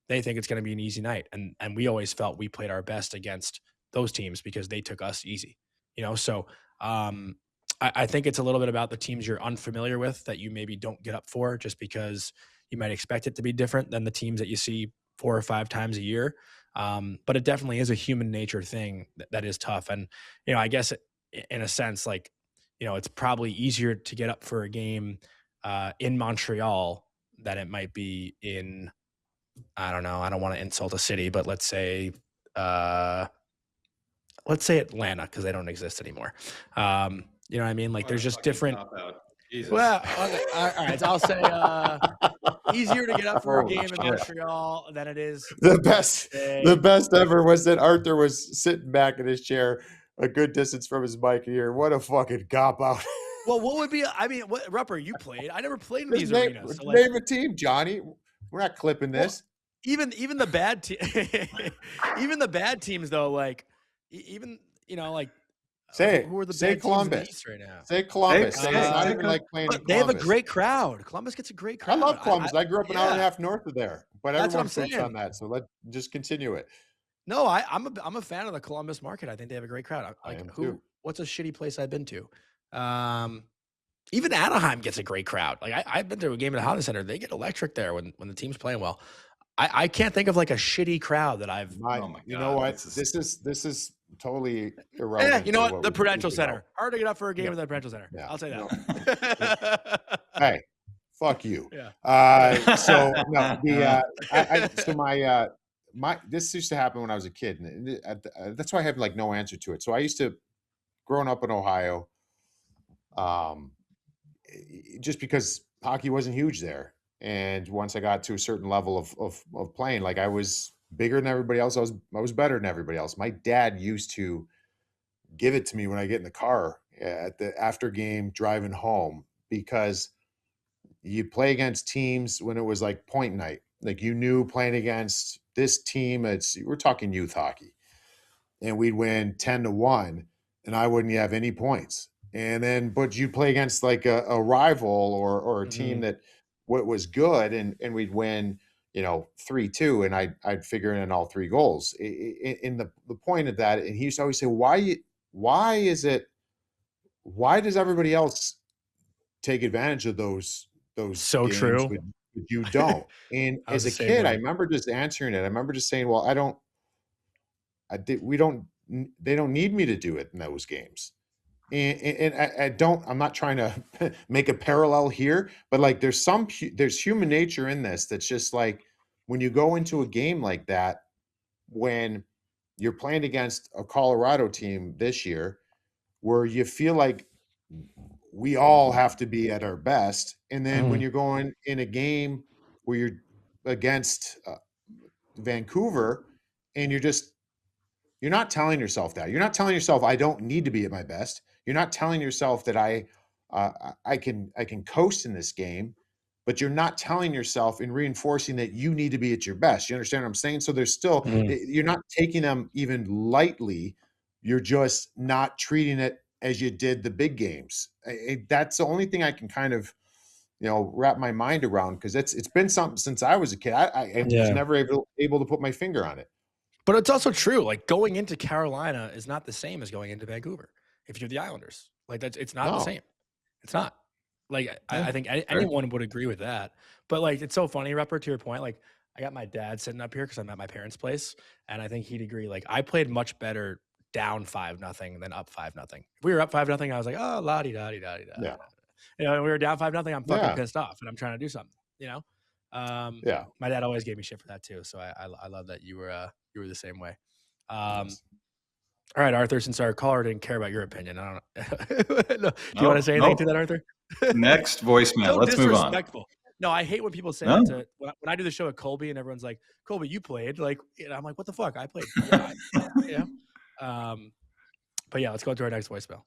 they think it's going to be an easy night. And we always felt we played our best against those teams because they took us easy, So I think it's a little bit about the teams you're unfamiliar with that you maybe don't get up for just because you might expect it to be different than the teams that you see 4 or 5 times a year. But it definitely is a human nature thing that is tough. And, I guess in a sense, like, it's probably easier to get up for a game in Montreal than it might be in, I don't know, I don't want to insult a city, but let's say Atlanta because they don't exist anymore. You know what I mean? Like there's just different. Well, okay. All right. So I'll say easier to get up for a game in Montreal than it is. The best ever was that Arthur was sitting back in his chair a good distance from his mic here. What a fucking cop out. Well, what would be? I mean, what Rupper? You played? I never played in these name, arenas. So name a team, Johnny. We're not clipping this. Even the bad even the bad teams though, like even like say it. Who are the say bad Columbus teams in the East right now? Say Columbus. Say it's not even like playing in Columbus. They have a great crowd. Columbus gets a great crowd. I love Columbus. I grew up an hour and a half north of there, but everyone flips on that. So let's just continue it. No, I'm a fan of the Columbus market. I think they have a great crowd. I am too. What's a shitty place I've been to? Even Anaheim gets a great crowd. Like I've been to a game at the Honda Center. They get electric there when the team's playing well. I can't think of like a shitty crowd that I've. You know what? This is totally irrelevant. You know what? The Prudential Center. Hard to get up for a game at the Prudential Center. Yeah. I'll say that. Hey, fuck you. Yeah. So no, this used to happen when I was a kid, and that's why I have like no answer to it. So I used to, growing up in Ohio, just because hockey wasn't huge there. And once I got to a certain level of playing, like I was bigger than everybody else. I was better than everybody else. My dad used to give it to me when I get in the car at the after game driving home, because you'd play against teams when it was like point night. Like you knew playing against this team, we're talking youth hockey, and we'd win 10-1 and I wouldn't have any points. And then, but you'd play against like a rival or a team that was good, and we'd win, 3-2, and I'd figure in all 3 goals. In the point of that, and he used to always say, why does everybody else take advantage of those so games, true, but you don't? And as a kid, I remember just answering it. I remember just saying, well, they don't need me to do it in those games. And I'm not trying to make a parallel here, but like there's human nature in this that's just like when you go into a game like that, when you're playing against a Colorado team this year, where you feel like we all have to be at our best. And then when you're going in a game where you're against Vancouver, and you're not telling yourself that. You're not telling yourself, I don't need to be at my best. You're not telling yourself that I can coast in this game, but you're not telling yourself and reinforcing that you need to be at your best. You understand what I'm saying? So there's still, you're not taking them even lightly. You're just not treating it as you did the big games. That's the only thing I can kind of, wrap my mind around, because it's been something since I was a kid. I was never able to put my finger on it. But it's also true. Like going into Carolina is not the same as going into Vancouver. If you're the Islanders, like it's not the same. It's not. Like I think anyone would agree with that. But like it's so funny, Rupper, to your point. Like I got my dad sitting up here because I'm at my parents' place, and I think he'd agree. Like I played much better down 5-0 than up 5-0. If we were up 5-0, I was like, oh, la di da di da di da. Yeah. And we were down 5-0. I'm fucking pissed off, and I'm trying to do something. My dad always gave me shit for that too. So I love that you were the same way. All right, Arthur, since our caller didn't care about your opinion, I don't know. Do you want to say anything to that, Arthur? Next voicemail. Let's move on. No, I hate when people say that when I do the show at Colby and everyone's like, Colby, you played. Like, I'm like, what the fuck? I played. But yeah, let's go to our next voicemail.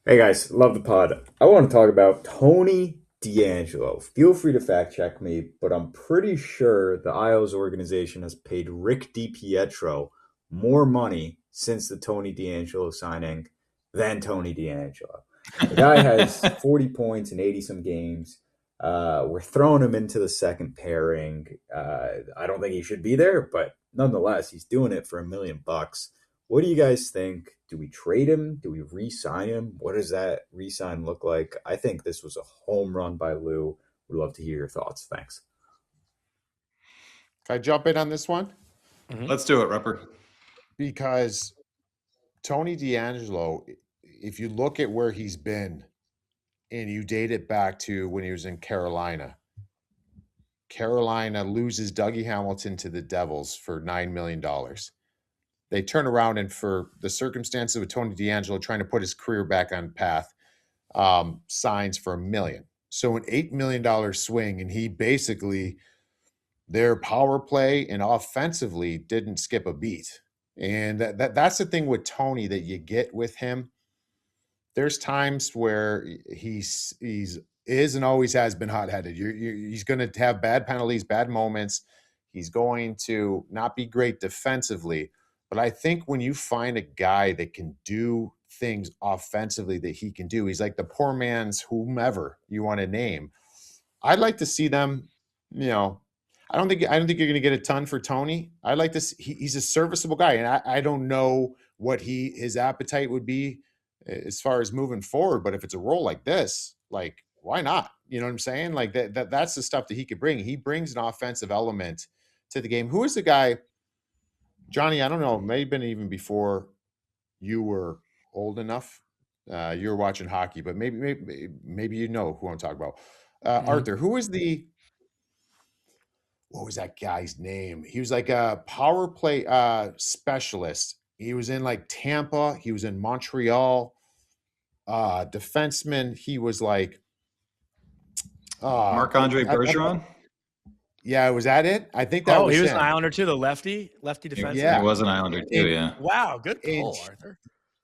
Hey guys, love the pod. I want to talk about Tony DeAngelo. Feel free to fact check me, but I'm pretty sure the Isles organization has paid Rick DiPietro more money since the Tony DeAngelo signing than Tony DeAngelo. The guy has 40 points in 80-some games. We're throwing him into the second pairing. I don't think he should be there, but nonetheless, he's doing it for $1 million. What do you guys think? Do we trade him? Do we re-sign him? What does that re-sign look like? I think this was a home run by Lou. Would love to hear your thoughts. Thanks. Can I jump in on this one? Let's do it, Rupper. Because Tony DeAngelo, if you look at where he's been and you date it back to when he was in Carolina loses Dougie Hamilton to the Devils for $9 million. They turn around and, for the circumstances of Tony DeAngelo trying to put his career back on path, signs for $1 million. So an $8 million swing, and he basically, their power play and offensively didn't skip a beat. And that's the thing with Tony that you get with him there's times where he's is and always has been hot-headed. He's going to have bad penalties, bad moments. He's going to not be great defensively. But I think when you find a guy that can do things offensively that he can do, he's like the poor man's whomever you want to name. I'd like to see them, I don't think you're going to get a ton for Tony. I'd like to see, he's a serviceable guy, and I don't know what his appetite would be as far as moving forward. But if it's a role like this, like, why not? You know what I'm saying? Like that's the stuff that he could bring. He brings an offensive element to the game. Who is the guy, Johnny? I don't know. Maybe even before you were old enough. You were watching hockey, but maybe you know who I'm talking about. Arthur, who is what was that guy's name? He was like a power play specialist. He was in like Tampa. He was in Montreal. Defenseman. He was like Marc-Andre Bergeron. Yeah, was that it? I think that was he was him. an Islander too, the lefty defenseman. Yeah. He was an Islander too, yeah. Wow, good pull, Arthur.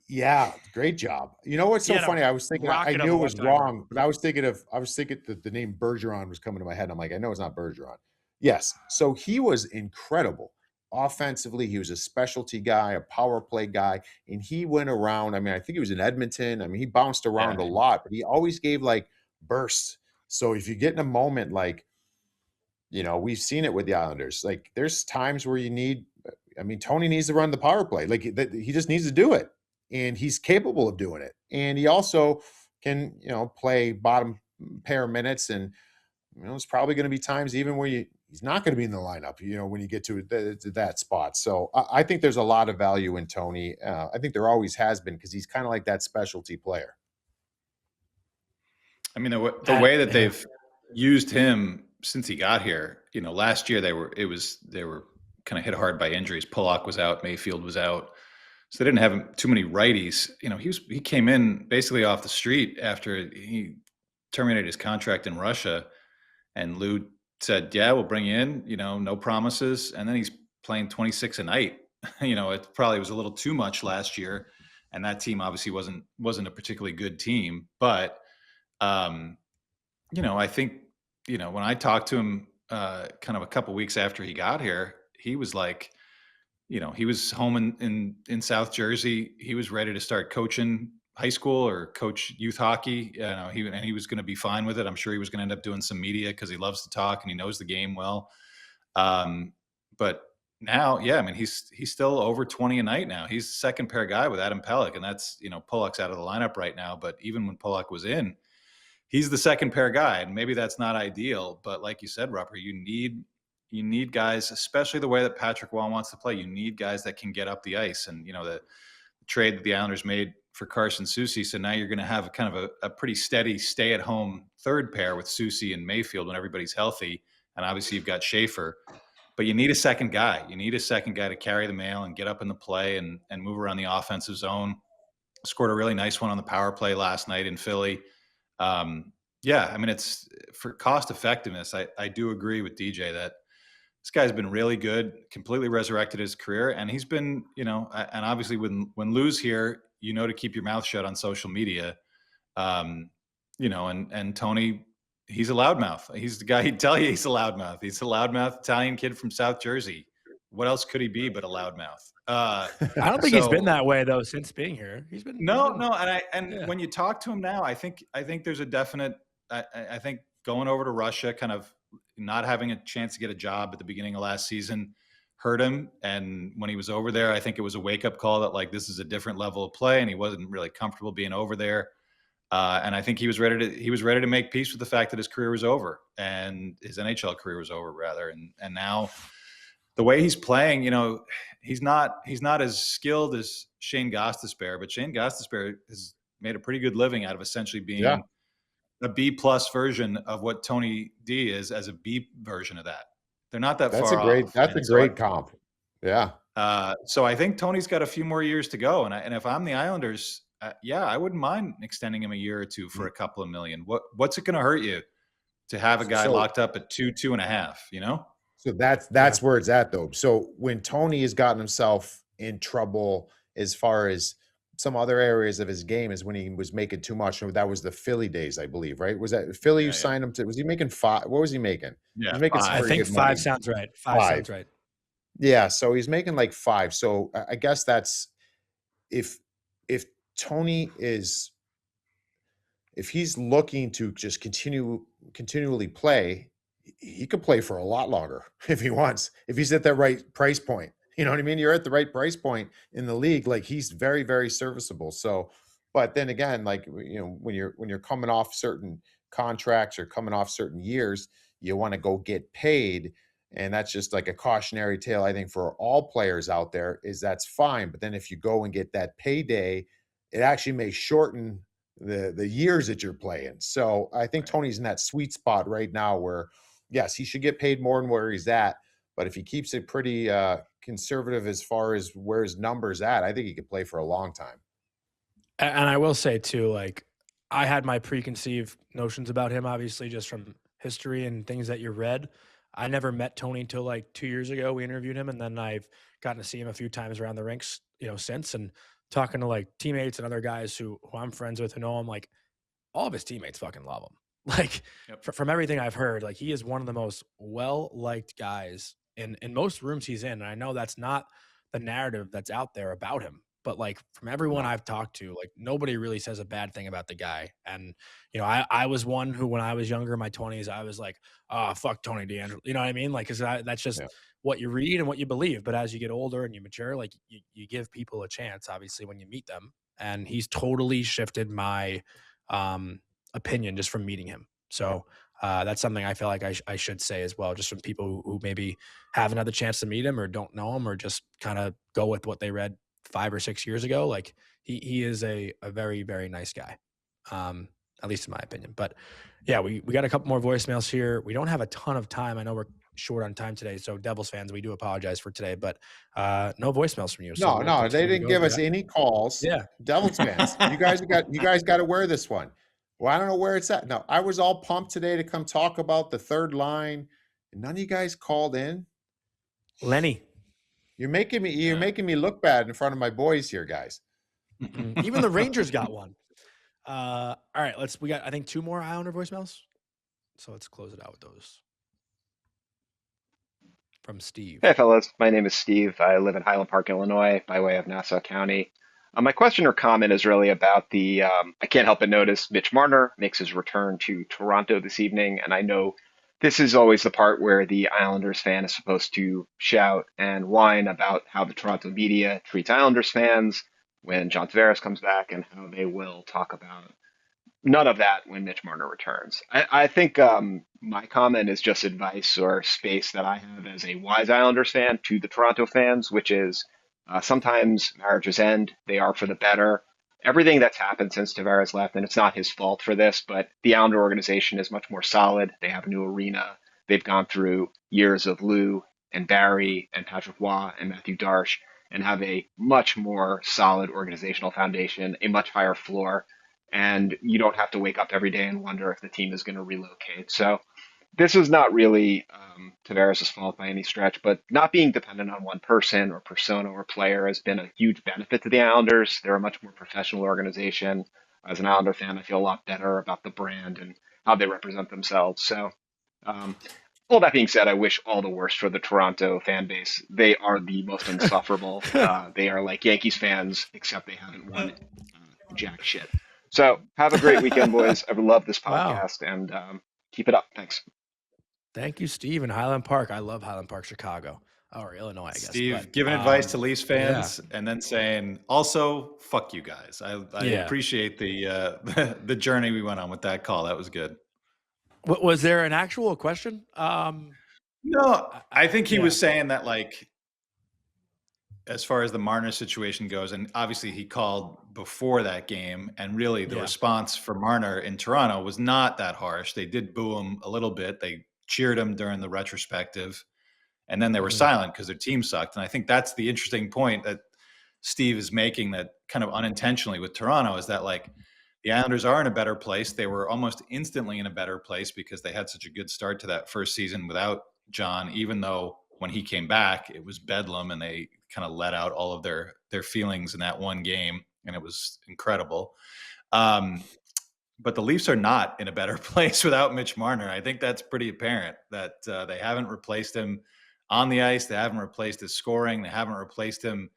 Yeah, great job. You know what's so funny? I was thinking, I knew it was wrong, but I was thinking that the name Bergeron was coming to my head. I'm like, I know it's not Bergeron. Yes. So he was incredible. Offensively, he was a specialty guy, a power play guy, and he went around. I mean, I think he was in Edmonton. I mean, he bounced around a lot, but he always gave like bursts. So if you get in a moment, like, we've seen it with the Islanders. Like, there's times where Tony needs to run the power play. Like, he just needs to do it. And he's capable of doing it. And he also can, play bottom pair minutes. And, it's probably going to be times even where he's not going to be in the lineup, when you get to that spot. So I think there's a lot of value in Tony. I think there always has been, because he's kind of like that specialty player. I mean, the way that they've used him since he got here, last year they were kind of hit hard by injuries. Pulock was out, Mayfield was out. So they didn't have too many righties. He came in basically off the street after he terminated his contract in Russia, and Lou said, "Yeah, we'll bring you in. No promises." And then he's playing 26 a night. It probably was a little too much last year, and that team obviously wasn't a particularly good team. But I think when I talked to him, kind of a couple weeks after he got here, he was like, he was home in South Jersey. He was ready to start coaching high school or coach youth hockey. He was going to be fine with it. I'm sure he was going to end up doing some media because he loves to talk and he knows the game well. But now, he's still over 20 a night now. He's the second pair guy with Adam Pelech, and that's, Pulock's out of the lineup right now. But even when Pulock was in, he's the second pair guy, and maybe that's not ideal. But like you said, Rupper, you need guys, especially the way that Patrick Waugh wants to play. You need guys that can get up the ice. And, the trade that the Islanders made for Carson Soucy. So now you're going to have kind of a pretty steady stay-at-home third pair with Soucy and Mayfield when everybody's healthy. And obviously you've got Schaefer. But you need a second guy. You need a second guy to carry the mail and get up in the play and move around the offensive zone. Scored a really nice one on the power play last night in Philly. It's for cost effectiveness. I do agree with DJ that this guy's been really good, completely resurrected his career. And he's been, and obviously when Lou's here, to keep your mouth shut on social media, and Tony, he's a loudmouth. He's the guy, he'd tell you he's a loudmouth. He's a loudmouth Italian kid from South Jersey. What else could he be but a loudmouth? I don't think he's been that way though since being here. He's been no. And when you talk to him now, I think there's a definite. I think going over to Russia, kind of not having a chance to get a job at the beginning of last season, hurt him. And when he was over there, I think it was a wake up call that like this is a different level of play, and he wasn't really comfortable being over there. And I think he was ready to make peace with the fact that his career was over, and his NHL career was over rather. And now the way he's playing, he's not as skilled as Shane Gostisbehere, but Shane Gostisbehere has made a pretty good living out of essentially being a B+ version of what Tony D is as a B version of that. They're not that far off. That's a great comp. Yeah. So I think Tony's got a few more years to go. And if I'm the Islanders, I wouldn't mind extending him a year or two for a couple of million. What's it going to hurt you to have a guy locked up at 2.5, So that's where it's at though. So when Tony has gotten himself in trouble as far as some other areas of his game is when he was making too much. That was the Philly days, I believe, right? Was that Philly you signed him to? Was he making 5? What was he making? He Yeah, was making some I pretty think good 5 money. sounds right. 5 sounds right. Yeah, so he's making like 5. So I guess that's if Tony is, if he's looking to just continually play, he could play for a lot longer if he wants, if he's at that right price point. You know what I mean? You're at the right price point in the league. Like, he's very, very serviceable. So, but then again, like, when you're coming off certain contracts or coming off certain years, you want to go get paid. And that's just like a cautionary tale, I think, for all players out there, is that's fine. But then if you go and get that payday, it actually may shorten the years that you're playing. So I think Tony's in that sweet spot right now where, yes, he should get paid more than where he's at. But if he keeps it pretty conservative as far as where his number's at, I think he could play for a long time. And I will say too, like, I had my preconceived notions about him, obviously, just from history and things that you read. I never met Tony until like 2 years ago. We interviewed him, and then I've gotten to see him a few times around the rinks, since, and talking to like teammates and other guys who I'm friends with who know him. Like, all of his teammates fucking love him. Like, from everything I've heard, like, he is one of the most well-liked guys in most rooms he's in. And I know that's not the narrative that's out there about him, but like, from everyone I've talked to, like, nobody really says a bad thing about the guy. And, I was one who, when I was younger, in my 20s, I was like, oh, fuck Tony DeAngelo. You know what I mean? Like, cause that's just what you read and what you believe. But as you get older and you mature, like, you give people a chance, obviously, when you meet them. And he's totally shifted my opinion just from meeting him. So that's something I feel like I should say as well, just from people who maybe haven't had the chance to meet him or don't know him or just kind of go with what they read 5 or 6 years ago. Like, he is a very, very nice guy, at least in my opinion. But yeah, we got a couple more voicemails here. We don't have a ton of time. I know we're short on time today, so Devils fans, we do apologize for today, but no voicemails from you. So No, they didn't give us any calls. Yeah, Devils fans, you guys got to wear this one. Well, I don't know where it's at. No, I was all pumped today to come talk about the third line, and none of you guys called in. Lenny, you're making me look bad in front of my boys here, guys. Even the Rangers got one. All right, we got, I think, 2 more Islander voicemails. So let's close it out with those. From Steve. Hey, fellas. My name is Steve. I live in Highland Park, Illinois, by way of Nassau County. My question or comment is really about I can't help but notice Mitch Marner makes his return to Toronto this evening. And I know this is always the part where the Islanders fan is supposed to shout and whine about how the Toronto media treats Islanders fans when John Tavares comes back and how they will talk about it. None of that when Mitch Marner returns. I think my comment is just advice or space that I have as a wise Islanders fan to the Toronto fans, which is sometimes marriages end. They are for the better. Everything that's happened since Tavares left, and it's not his fault for this, but the Islander organization is much more solid. They have a new arena. They've gone through years of Lou and Barry and Patrick Waugh and Matthew Darche and have a much more solid organizational foundation, a much higher floor. And you don't have to wake up every day and wonder if the team is going to relocate. So this is not really Tavares' fault by any stretch, but not being dependent on one person or persona or player has been a huge benefit to the Islanders. They're a much more professional organization. As an Islander fan, I feel a lot better about the brand and how they represent themselves. So all that being said, I wish all the worst for the Toronto fan base. They are the most insufferable. They are like Yankees fans, except they haven't won jack shit. So have a great weekend, boys. I love this podcast and keep it up. Thanks. Thank you, Steve, in Highland Park. I love Highland Park, Chicago, or Illinois, I guess. Steve, giving advice to Leafs fans and then saying, also, fuck you guys. I appreciate the journey we went on with that call. That was good. Was there an actual question? No, I think he was saying that, like, as far as the Marner situation goes, and obviously he called before that game, and really the response for Marner in Toronto was not that harsh. They did boo him a little bit. They cheered him during the retrospective, and then they were silent because their team sucked. And I think that's the interesting point that Steve is making, that kind of unintentionally with Toronto, is that, like, the Islanders are in a better place. They were almost instantly in a better place because they had such a good start to that first season without John, even though when he came back, it was bedlam and they kind of let out all of their feelings in that one game. and it was incredible. But the Leafs are not in a better place without Mitch Marner. I think that's pretty apparent that they haven't replaced him on the ice. They haven't replaced his scoring. They haven't replaced him.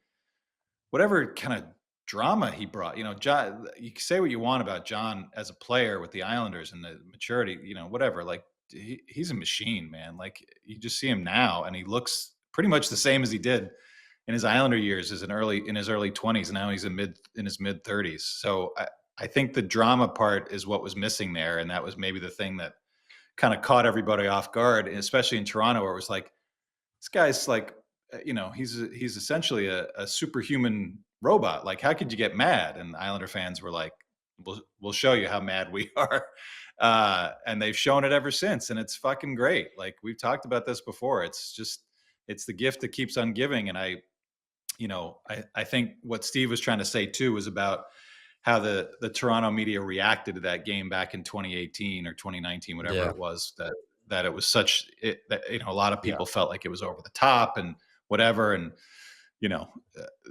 Whatever kind of drama he brought, John, you can say what you want about John as a player with the Islanders and the maturity, whatever. Like he's a machine, man. Like you just see him now, and he looks pretty much the same as he did in his Islander years, in his early 20s. And now he's in his mid 30s. So I think the drama part is what was missing there, and that was maybe the thing that kind of caught everybody off guard, and especially in Toronto, where it was like, this guy's like, he's essentially a superhuman robot. Like, how could you get mad? And Islander fans were like, we'll show you how mad we are. And they've shown it ever since, and it's fucking great. Like we've talked about this before. It's the gift that keeps on giving. And I think what Steve was trying to say too was about how the Toronto media reacted to that game back in 2018 or 2019, whatever it was, that it was that a lot of people felt like it was over the top and whatever. And,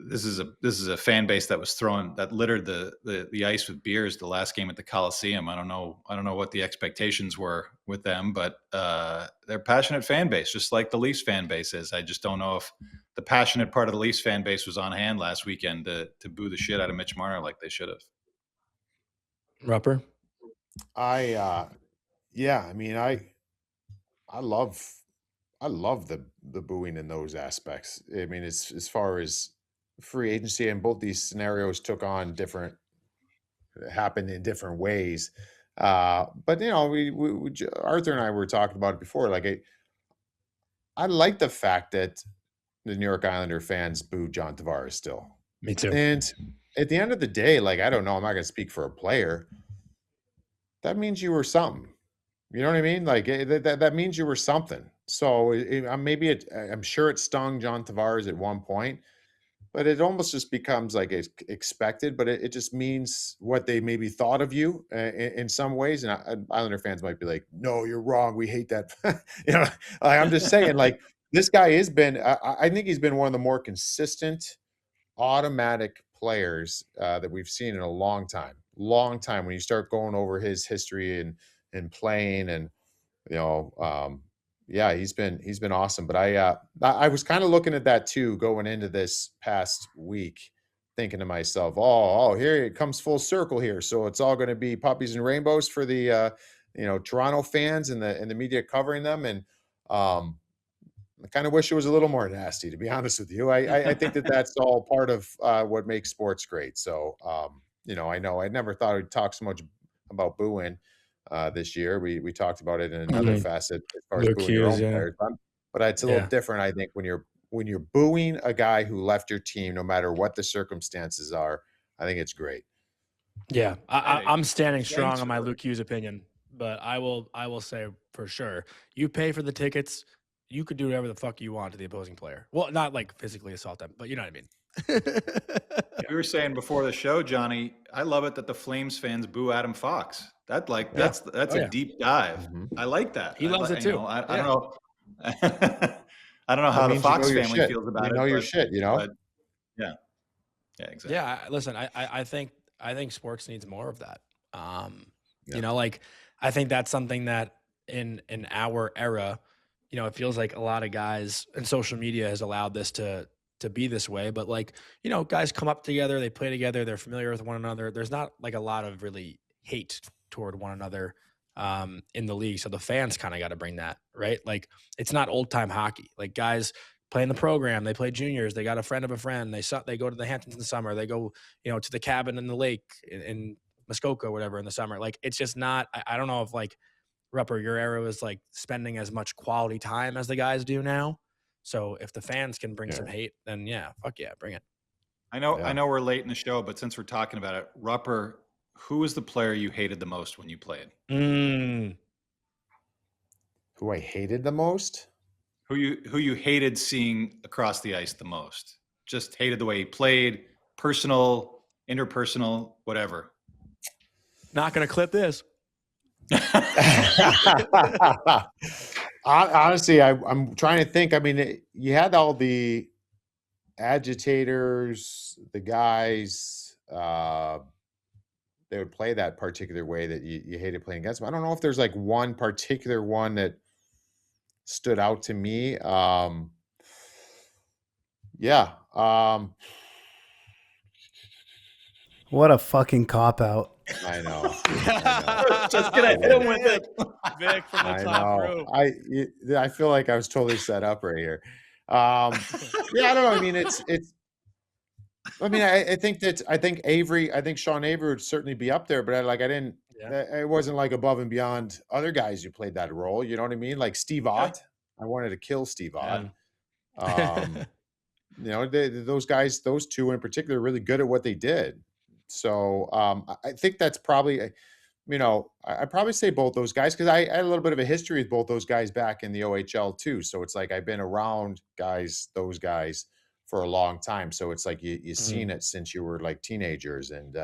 this is a fan base that littered the ice with beers the last game at the Coliseum. I don't know what the expectations were with them, but they're a passionate fan base, just like the Leafs fan base is. I just don't know if the passionate part of the Leafs fan base was on hand last weekend to boo the shit out of Mitch Marner like they should have. Rupper? I love the booing in those aspects. I mean, it's as far as free agency, and both these scenarios happened in different ways. But we Arthur and I were talking about it before. Like I like the fact that the New York Islander fans booed John Tavares still. Me too. And at the end of the day, like, I don't know, I'm not going to speak for a player. That means you were something. You know what I mean? Like that means you were something. So I'm sure it stung John Tavares at one point, but it almost just becomes like expected. But it just means what they maybe thought of you in some ways. And Islander fans might be like, "No, you're wrong. We hate that." Like, I'm just saying, like, this guy has been. I think he's been one of the more consistent, automatic players that we've seen in a long time. Long time. When you start going over his history and playing, and he's been awesome. But I was kind of looking at that too going into this past week, thinking to myself, oh, here it comes full circle here. So it's all going to be puppies and rainbows for the Toronto fans and the media covering them. And I kind of wish it was a little more nasty, to be honest with you. I think that's all part of what makes sports great. So I know I never thought I'd talk so much about booing this year. We talked about it in another facet as far as booing your own players. But it's a little different, I think, when you're booing a guy who left your team, no matter what the circumstances are. I think it's great. Yeah, I'm standing strong on my Luke Hughes opinion, but I will say for sure, you pay for the tickets, you could do whatever the fuck you want to the opposing player. Well, not like physically assault them, but you know what I mean. We were saying before the show, Johnny, I love it that the Flames fans boo Adam Fox. That's a deep dive. Mm-hmm. I like that. He loves it too. I don't know. I don't know how the Fox family feels about it. Your shit, But yeah, exactly. Yeah, listen, I think sports needs more of that. Like I think that's something that in our era, it feels like a lot of guys and social media has allowed this to be this way. But like, guys come up together, they play together, they're familiar with one another. There's not like a lot of really hate toward one another in the league. So the fans kind of got to bring that, right? Like it's not old time hockey. Like guys play in the program, they play juniors, they got a friend of a friend, they go to the Hamptons in the summer, they go, to the cabin in the lake in Muskoka or whatever in the summer. Like it's just not, I don't know if like Rupper, your era was like spending as much quality time as the guys do now. So if the fans can bring some hate, then fuck yeah, bring it. I know we're late in the show, but since we're talking about it, Rupper, who was the player you hated the most when you played? Who I hated the most? Who you hated seeing across the ice the most? Just hated the way he played, personal, interpersonal, whatever. Not going to clip this. Honestly, I'm trying to think. I mean, you had all the agitators, the guys, they would play that particular way that you hated playing against them. I don't know if there's like one particular one that stood out to me. Yeah. What a fucking cop out. I know. Just gonna hit him with it. Vic from the top rope. I feel like I was totally set up right here. Yeah, I don't know. I mean, I think Sean Avery would certainly be up there, but it wasn't like above and beyond other guys who played that role. You know what I mean? Like Steve Ott. I wanted to kill Steve Ott. Those guys, those two in particular, are really good at what they did. So I think that's probably, I'd probably say both those guys, because I had a little bit of a history with both those guys back in the OHL too. So it's like I've been around those guys for a long time. So it's like you've seen it since you were like teenagers. And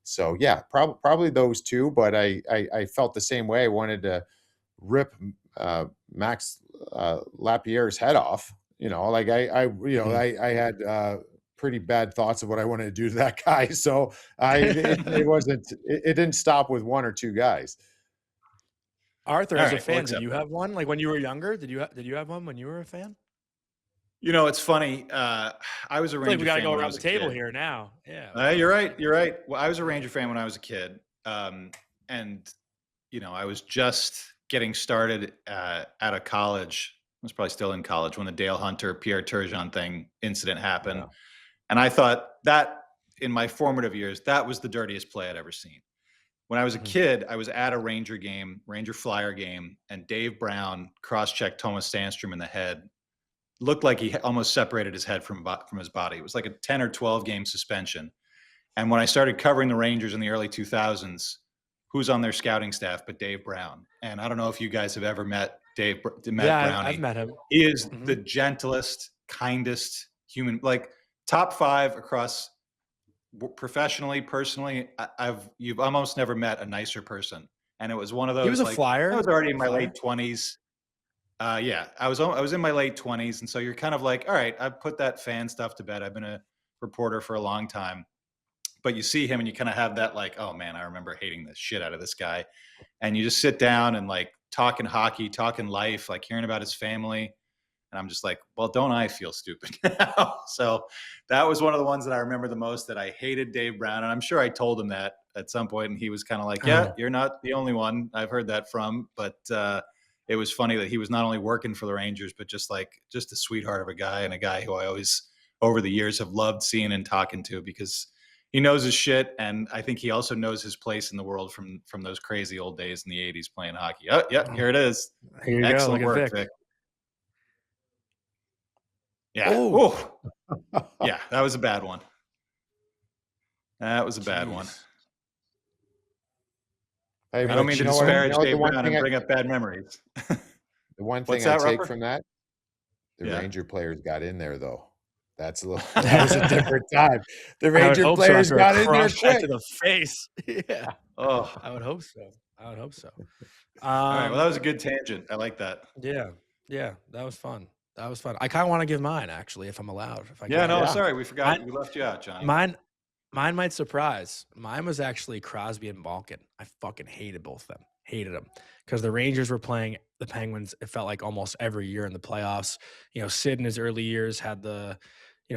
so, yeah, probably those two. But I felt the same way. I wanted to rip Max Lapierre's head off. I had pretty bad thoughts of what I wanted to do to that guy. So it didn't stop with one or two guys. Arthur, as a fan, did you have one? Like when you were younger, did you have one when you were a fan? It's funny. I was a Ranger fan. We got to go around the table here now. Yeah. You're right. Well, I was a Ranger fan when I was a kid. And I was just getting started at a college. I was probably still in college when the Dale Hunter, Pierre Turgeon incident happened. Yeah. And I thought that in my formative years, that was the dirtiest play I'd ever seen. When I was a kid, I was at a Ranger Flyer game, and Dave Brown cross-checked Thomas Sandstrom in the head. Looked like he almost separated his head from his body. It was like a 10 or 12 game suspension. And when I started covering the Rangers in the early 2000s, who's on their scouting staff but Dave Brown? And I don't know if you guys have ever met Brownie. I've met him. He is the gentlest, kindest human, like top 5 across professionally, personally. You've almost never met a nicer person. And it was one of those. He was a Flyer. I was already in my late 20s. Yeah, I was in my late 20s. And so you're kind of like, all right, I've put that fan stuff to bed. I've been a reporter for a long time. But you see him and you kind of have that like, oh man, I remember hating the shit out of this guy. And you just sit down and like talking hockey, talking life, like hearing about his family. And I'm just like, well, don't I feel stupid now? So that was one of the ones that I remember the most, that I hated Dave Brown. And I'm sure I told him that at some point, and he was kind of like, yeah, you're not the only one I've heard that from. But it was funny that he was not only working for the Rangers, but just a sweetheart of a guy, and a guy who I always, over the years, have loved seeing and talking to, because he knows his shit. And I think he also knows his place in the world from those crazy old days in the 80s playing hockey. Oh, yeah, here it is. Here you Excellent go. work, Vic. Yeah. Oh, yeah, that was a bad one. That was a bad one. Hey, I don't mean to disparage Dave Brown and bring up bad memories. The one thing I take from that, the Ranger players got in there, though. That was a different time. The Ranger players got in there quick. To the face. Yeah. Oh, I would hope so. All right. Well, that was a good tangent. I like that. Yeah. That was fun. I kind of want to give mine, actually, if I'm allowed. Sorry, we forgot. We left you out, Johnny. Mine might surprise. Mine was actually Crosby and Malkin. I fucking hated both of them. Hated them because the Rangers were playing the Penguins. It felt like almost every year in the playoffs. Sid in his early years had the,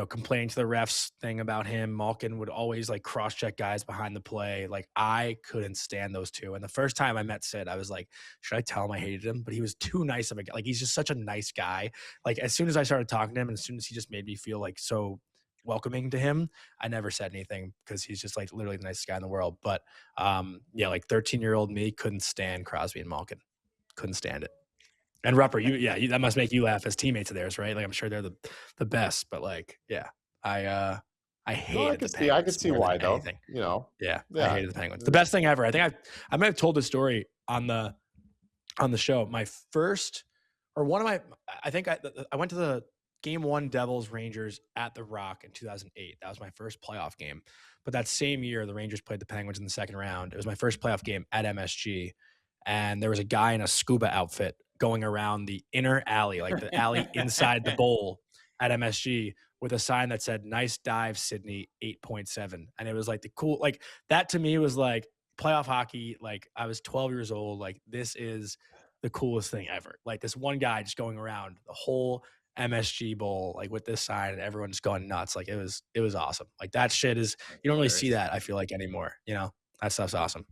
complaining to the refs thing about him. Malkin would always like cross-check guys behind the play. Like I couldn't stand those two. And the first time I met Sid, I was like, should I tell him I hated him? But he was too nice of a guy. Like he's just such a nice guy. Like as soon as I started talking to him, and as soon as he just made me feel like so welcoming to him, I never said anything because he's just like literally the nicest guy in the world. But like 13-year-old me couldn't stand Crosby and Malkin. Couldn't stand it. And Rupper, that must make you laugh as teammates of theirs, right? Like I'm sure they're the best, but like, yeah, I hated the Penguins. I could see why though. Anything. Yeah, I hated the Penguins. The best thing ever. I think I might have told this story on the show. My first, or one of my, I think I went to the Game 1 Devils Rangers at the Rock in 2008. That was my first playoff game. But that same year, the Rangers played the Penguins in the second round. It was my first playoff game at MSG. And there was a guy in a scuba outfit going around the inner alley, like the alley inside the bowl at MSG, with a sign that said "Nice dive, Sydney 8.7," and it was like the cool, like that to me was like playoff hockey. Like I was 12 years old. Like this is the coolest thing ever. Like this one guy just going around the whole MSG Bowl like with this sign and everyone just going nuts. Like it was awesome. Like that shit is, you don't really see that, I feel like, anymore. You know, that stuff's awesome.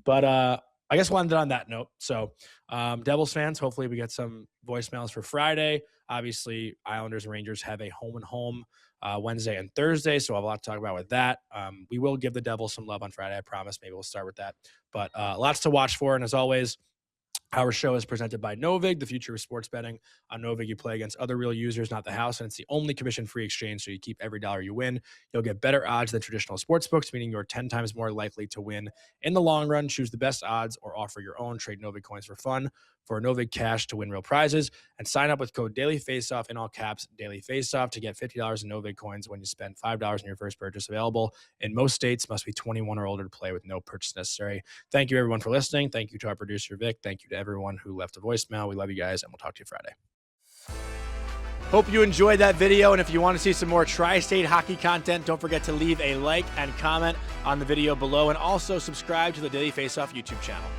But I guess we'll end it on that note. So Devils fans, hopefully we get some voicemails for Friday. Obviously, Islanders and Rangers have a home and home Wednesday and Thursday, so we'll have a lot to talk about with that. We will give the Devils some love on Friday, I promise. Maybe we'll start with that. But lots to watch for, and as always, our show is presented by Novig, the future of sports betting. On Novig, you play against other real users, not the house, and it's the only commission-free exchange, so you keep every dollar you win. You'll get better odds than traditional sportsbooks, meaning you're 10 times more likely to win in the long run. Choose the best odds or offer your own. Trade Novig coins for fun for Novig cash to win real prizes. And sign up with code DailyFaceoff, in all caps, DailyFaceoff, to get $50 in Novig coins when you spend $5 in your first purchase. Available in most states. Must be 21 or older to play with no purchase necessary. Thank you, everyone, for listening. Thank you to our producer, Vic. Thank you to everyone who left a voicemail. We love you guys, and we'll talk to you Friday. Hope you enjoyed that video, and if you want to see some more Tri-State hockey content, don't forget to leave a like and comment on the video below, and also subscribe to the Daily Faceoff YouTube channel.